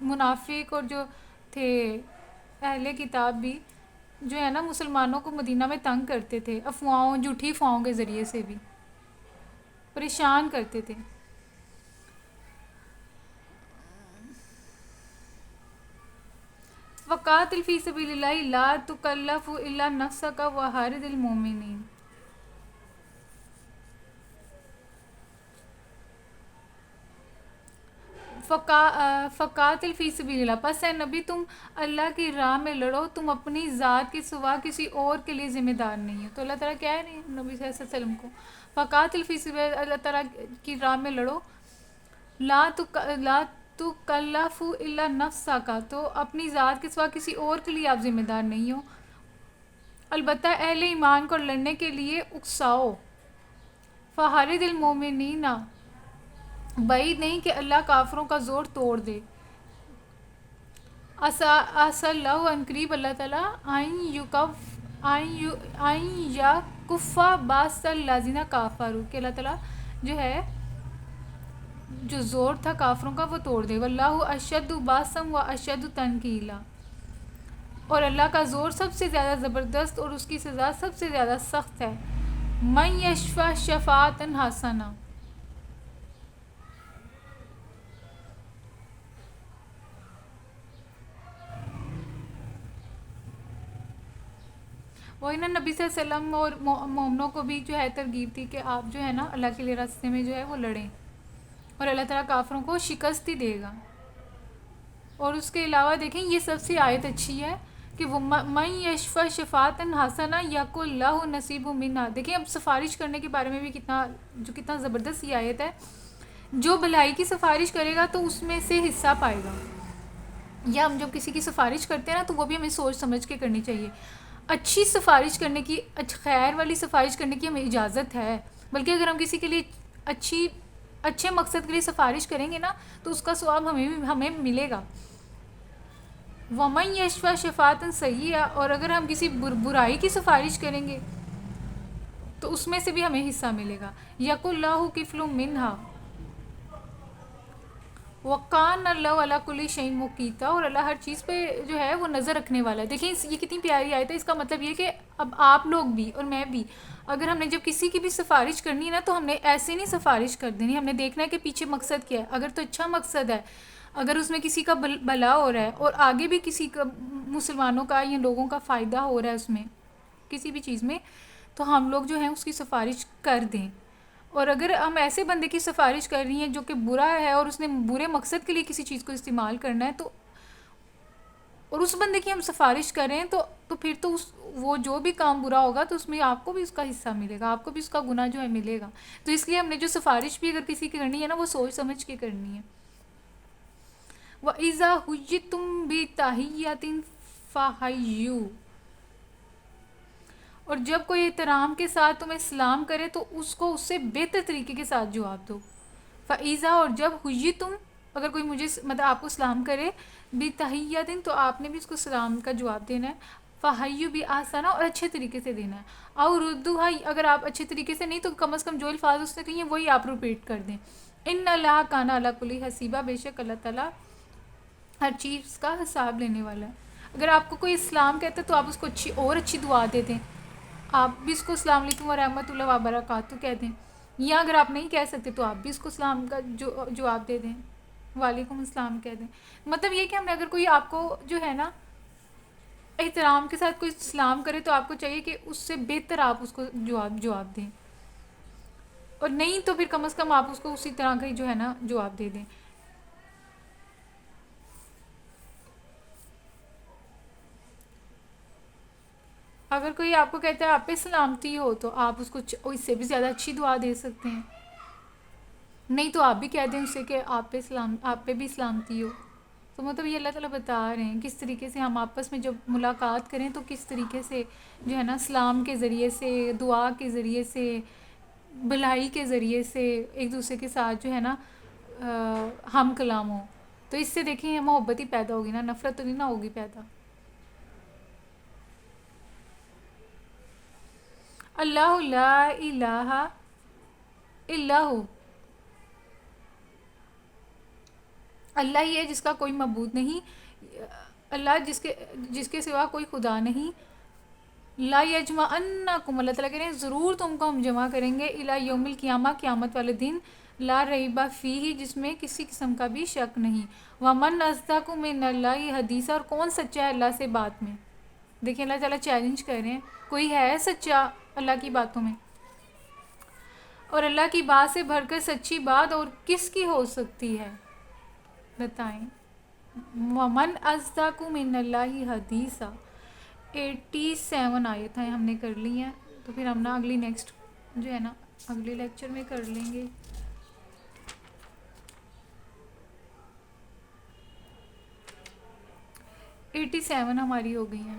منافق اور جو تھے اہل کتاب بھی جو ہے نا مسلمانوں کو مدینہ میں تنگ کرتے تھے، افواہوں جھوٹی افواہوں کے ذریعے سے بھی پریشان کرتے تھے. وقاتل فی سبیل اللہ لا تکلف الا نفسک وحارد المومنین. فقاتل فی سبیل اللہ، پس اے نبی تم اللہ کی راہ میں لڑو، تم اپنی ذات کے سوا کسی اور کے لیے ذمہ دار نہیں ہو. تو اللہ تعالیٰ کہہ رہے ہیں نبی صلی اللہ علیہ وسلم کو فقاتل فی سبیل اللہ، اللہ تعالیٰ کی راہ میں لڑو. لا تکلف الا نفسک، تو اپنی ذات کے سوا کسی اور کے لیے آپ ذمہ دار نہیں ہو. البتہ اہل ایمان کو لڑنے کے لیے اکساؤ. فحرد المومنین، بعید نہیں کہ اللہ کافروں کا زور توڑ دے. عسى اللہ ان قریب اللہ تعالیٰ آئین یا کفا باس الذین کافروا، کہ اللہ تعالیٰ جو ہے جو زور تھا کافروں کا وہ توڑ دے. واللہ اشد باسم و اشد تنکیلا، اور اللہ کا زور سب سے زیادہ زبردست اور اس کی سزا سب سے زیادہ سخت ہے. من یشفع شفاعتا حسنہ، وہی نا نبی صلی اللہ علیہ وسلم اور مومنوں کو بھی جو ہے ترغیب تھی کہ آپ جو ہے نا اللہ کے لیے راستے میں جو ہے وہ لڑیں، اور اللہ تعالیٰ کافروں کو شکست ہی دے گا. اور اس کے علاوہ دیکھیں یہ سب سے آیت اچھی ہے کہ وہ من یشفع شفاعتا حسنہ یکن لہ نصیب منہا. دیکھیں اب سفارش کرنے کے بارے میں بھی کتنا زبردست یہ آیت ہے. جو بھلائی کی سفارش کرے گا تو اس میں سے حصہ پائے گا. یا ہم جب کسی کی سفارش کرتے ہیں نا تو وہ بھی ہمیں سوچ سمجھ کے کرنی چاہیے. اچھی سفارش کرنے کی، خیر والی سفارش کرنے کی ہمیں اجازت ہے، بلکہ اگر ہم کسی کے لیے اچھے مقصد کے لیے سفارش کریں گے نا تو اس کا ثواب ہمیں ملے گا. وَمَن یشفع شفاعتا سیئہ، اور اگر ہم کسی برائی کی سفارش کریں گے تو اس میں سے بھی ہمیں حصہ ملے گا. یَقُلْ لَهُ کِفْلٌ مِّنْهَا وَقَانَ اللَّهُ عَلَىٰ كُلِّ شَيْءٍ مُقِیتًا، اور اللہ ہر چیز پہ جو ہے وہ نظر رکھنے والا ہے. دیکھیں یہ کتنی پیاری آیت ہے. اس کا مطلب یہ کہ اب آپ لوگ بھی اور میں بھی اگر ہم نے جب کسی کی بھی سفارش کرنی ہے نا تو ہم نے ایسے نہیں سفارش کر دینی، ہم نے دیکھنا ہے کہ پیچھے مقصد کیا ہے. اگر تو اچھا مقصد ہے، اگر اس میں کسی کا بھلا ہو رہا ہے اور آگے بھی کسی کا مسلمانوں کا یا لوگوں کا فائدہ ہو رہا ہے اس میں کسی بھی چیز میں، تو ہم لوگ جو ہیں اس کی سفارش کر دیں. اور اگر ہم ایسے بندے کی سفارش کر رہی ہیں جو کہ برا ہے اور اس نے برے مقصد کے لیے کسی چیز کو استعمال کرنا ہے، تو اور اس بندے کی ہم سفارش کریں تو پھر تو وہ جو بھی کام برا ہوگا تو اس میں آپ کو بھی اس کا حصہ ملے گا، آپ کو بھی اس کا گناہ جو ہے ملے گا. تو اس لیے ہم نے جو سفارش بھی اگر کسی کی کرنی ہے نا وہ سوچ سمجھ کے کرنی ہے. وَإِذَا حُيِّيتُم بِتَحِيَّةٍ فَحَيُّوا، اور جب کوئی احترام کے ساتھ تمہیں سلام کرے تو اس کو اس سے بہتر طریقے کے ساتھ جواب دو. فَإِذَا، اور جب حُيِّيتُم، اگر کوئی مجھے مطلب آپ کو سلام کرے بِتَحِيَّةٍ تو آپ نے بھی اس کو سلام کا جواب دینا ہے. فَحَيُّوا بِأَحْسَنَ، اور اچھے طریقے سے دینا ہے. أَوْ رُدُّوهَا، اگر آپ اچھے طریقے سے نہیں تو کم از کم جو الفاظ اس نے کہی ہیں وہی آپ ریپیٹ کر دیں. إِنَّ اللَّهَ كَانَ عَلَىٰ كُلِّ حَسِيبًا، بے شک اللہ تعالیٰ ہر چیز کا حساب لینے والا ہے. اگر آپ کو کوئی اسلام کہتا ہے تو آپ اس کو اچھی دعا دے دیں. آپ بھی اس کو السلام علیکم ورحمۃ اللہ وبرکاتہ کہہ دیں، یا اگر آپ نہیں کہہ سکتے تو آپ بھی اس کو سلام کا جواب دے دیں، وعلیکم السلام کہہ دیں. مطلب یہ کہ ہم نے اگر کوئی آپ کو جو ہے نا احترام کے ساتھ کوئی سلام کرے تو آپ کو چاہیے کہ اس سے بہتر آپ اس کو جواب دیں، اور نہیں تو پھر کم از کم آپ اس کو اسی طرح کا ہی جو ہے نا جواب دے دیں. اگر کوئی آپ کو کہتا ہے آپ پہ سلامتی ہو تو آپ اس کو اس سے بھی زیادہ اچھی دعا دے سکتے ہیں. نہیں تو آپ بھی کہہ دیں اسے کہ آپ پہ بھی سلامتی ہو. تو مطلب یہ اللہ تعالیٰ بتا رہے ہیں کس طریقے سے ہم آپس میں جب ملاقات کریں تو کس طریقے سے جو ہے نا سلام کے ذریعے سے، دعا کے ذریعے سے، بھلائی کے ذریعے سے ایک دوسرے کے ساتھ جو ہے نا ہم کلام ہوں. تو اس سے دیکھیں محبت ہی پیدا ہوگی نا، نفرت تو نہیں نہ ہوگی پیدا. اللہ لا الہ الا ہو، اللہ ہی ہے جس کا کوئی معبود نہیں، اللہ جس کے سوا کوئی خدا نہیں. لا یجمعنکم، اللہ تعالیٰ کہہ رہے ہیں ضرور تم کو ہم جمع کریں گے، الی یوم القیامہ، قیامت والے دن، لا ریبہ فیہ، جس میں کسی قسم کا بھی شک نہیں. ومن اصدق من اللہ حدیثا، اور کون سچا ہے اللہ سے بات میں. دیکھیں اللہ تعالیٰ چیلنج کر رہے ہیں، کوئی ہے سچا اللہ کی باتوں میں؟ اور اللہ کی بات سے بڑھ کر سچی بات اور کس کی ہو سکتی ہے بتائیں. ومن اصدق من اللہ حدیثا، 87 آیت ہیں ہم نے کر لی ہیں، تو پھر ہم نا اگلی نیکسٹ جو ہے نا اگلے لیکچر میں کر لیں گے. 87 ہماری ہو گئی ہیں.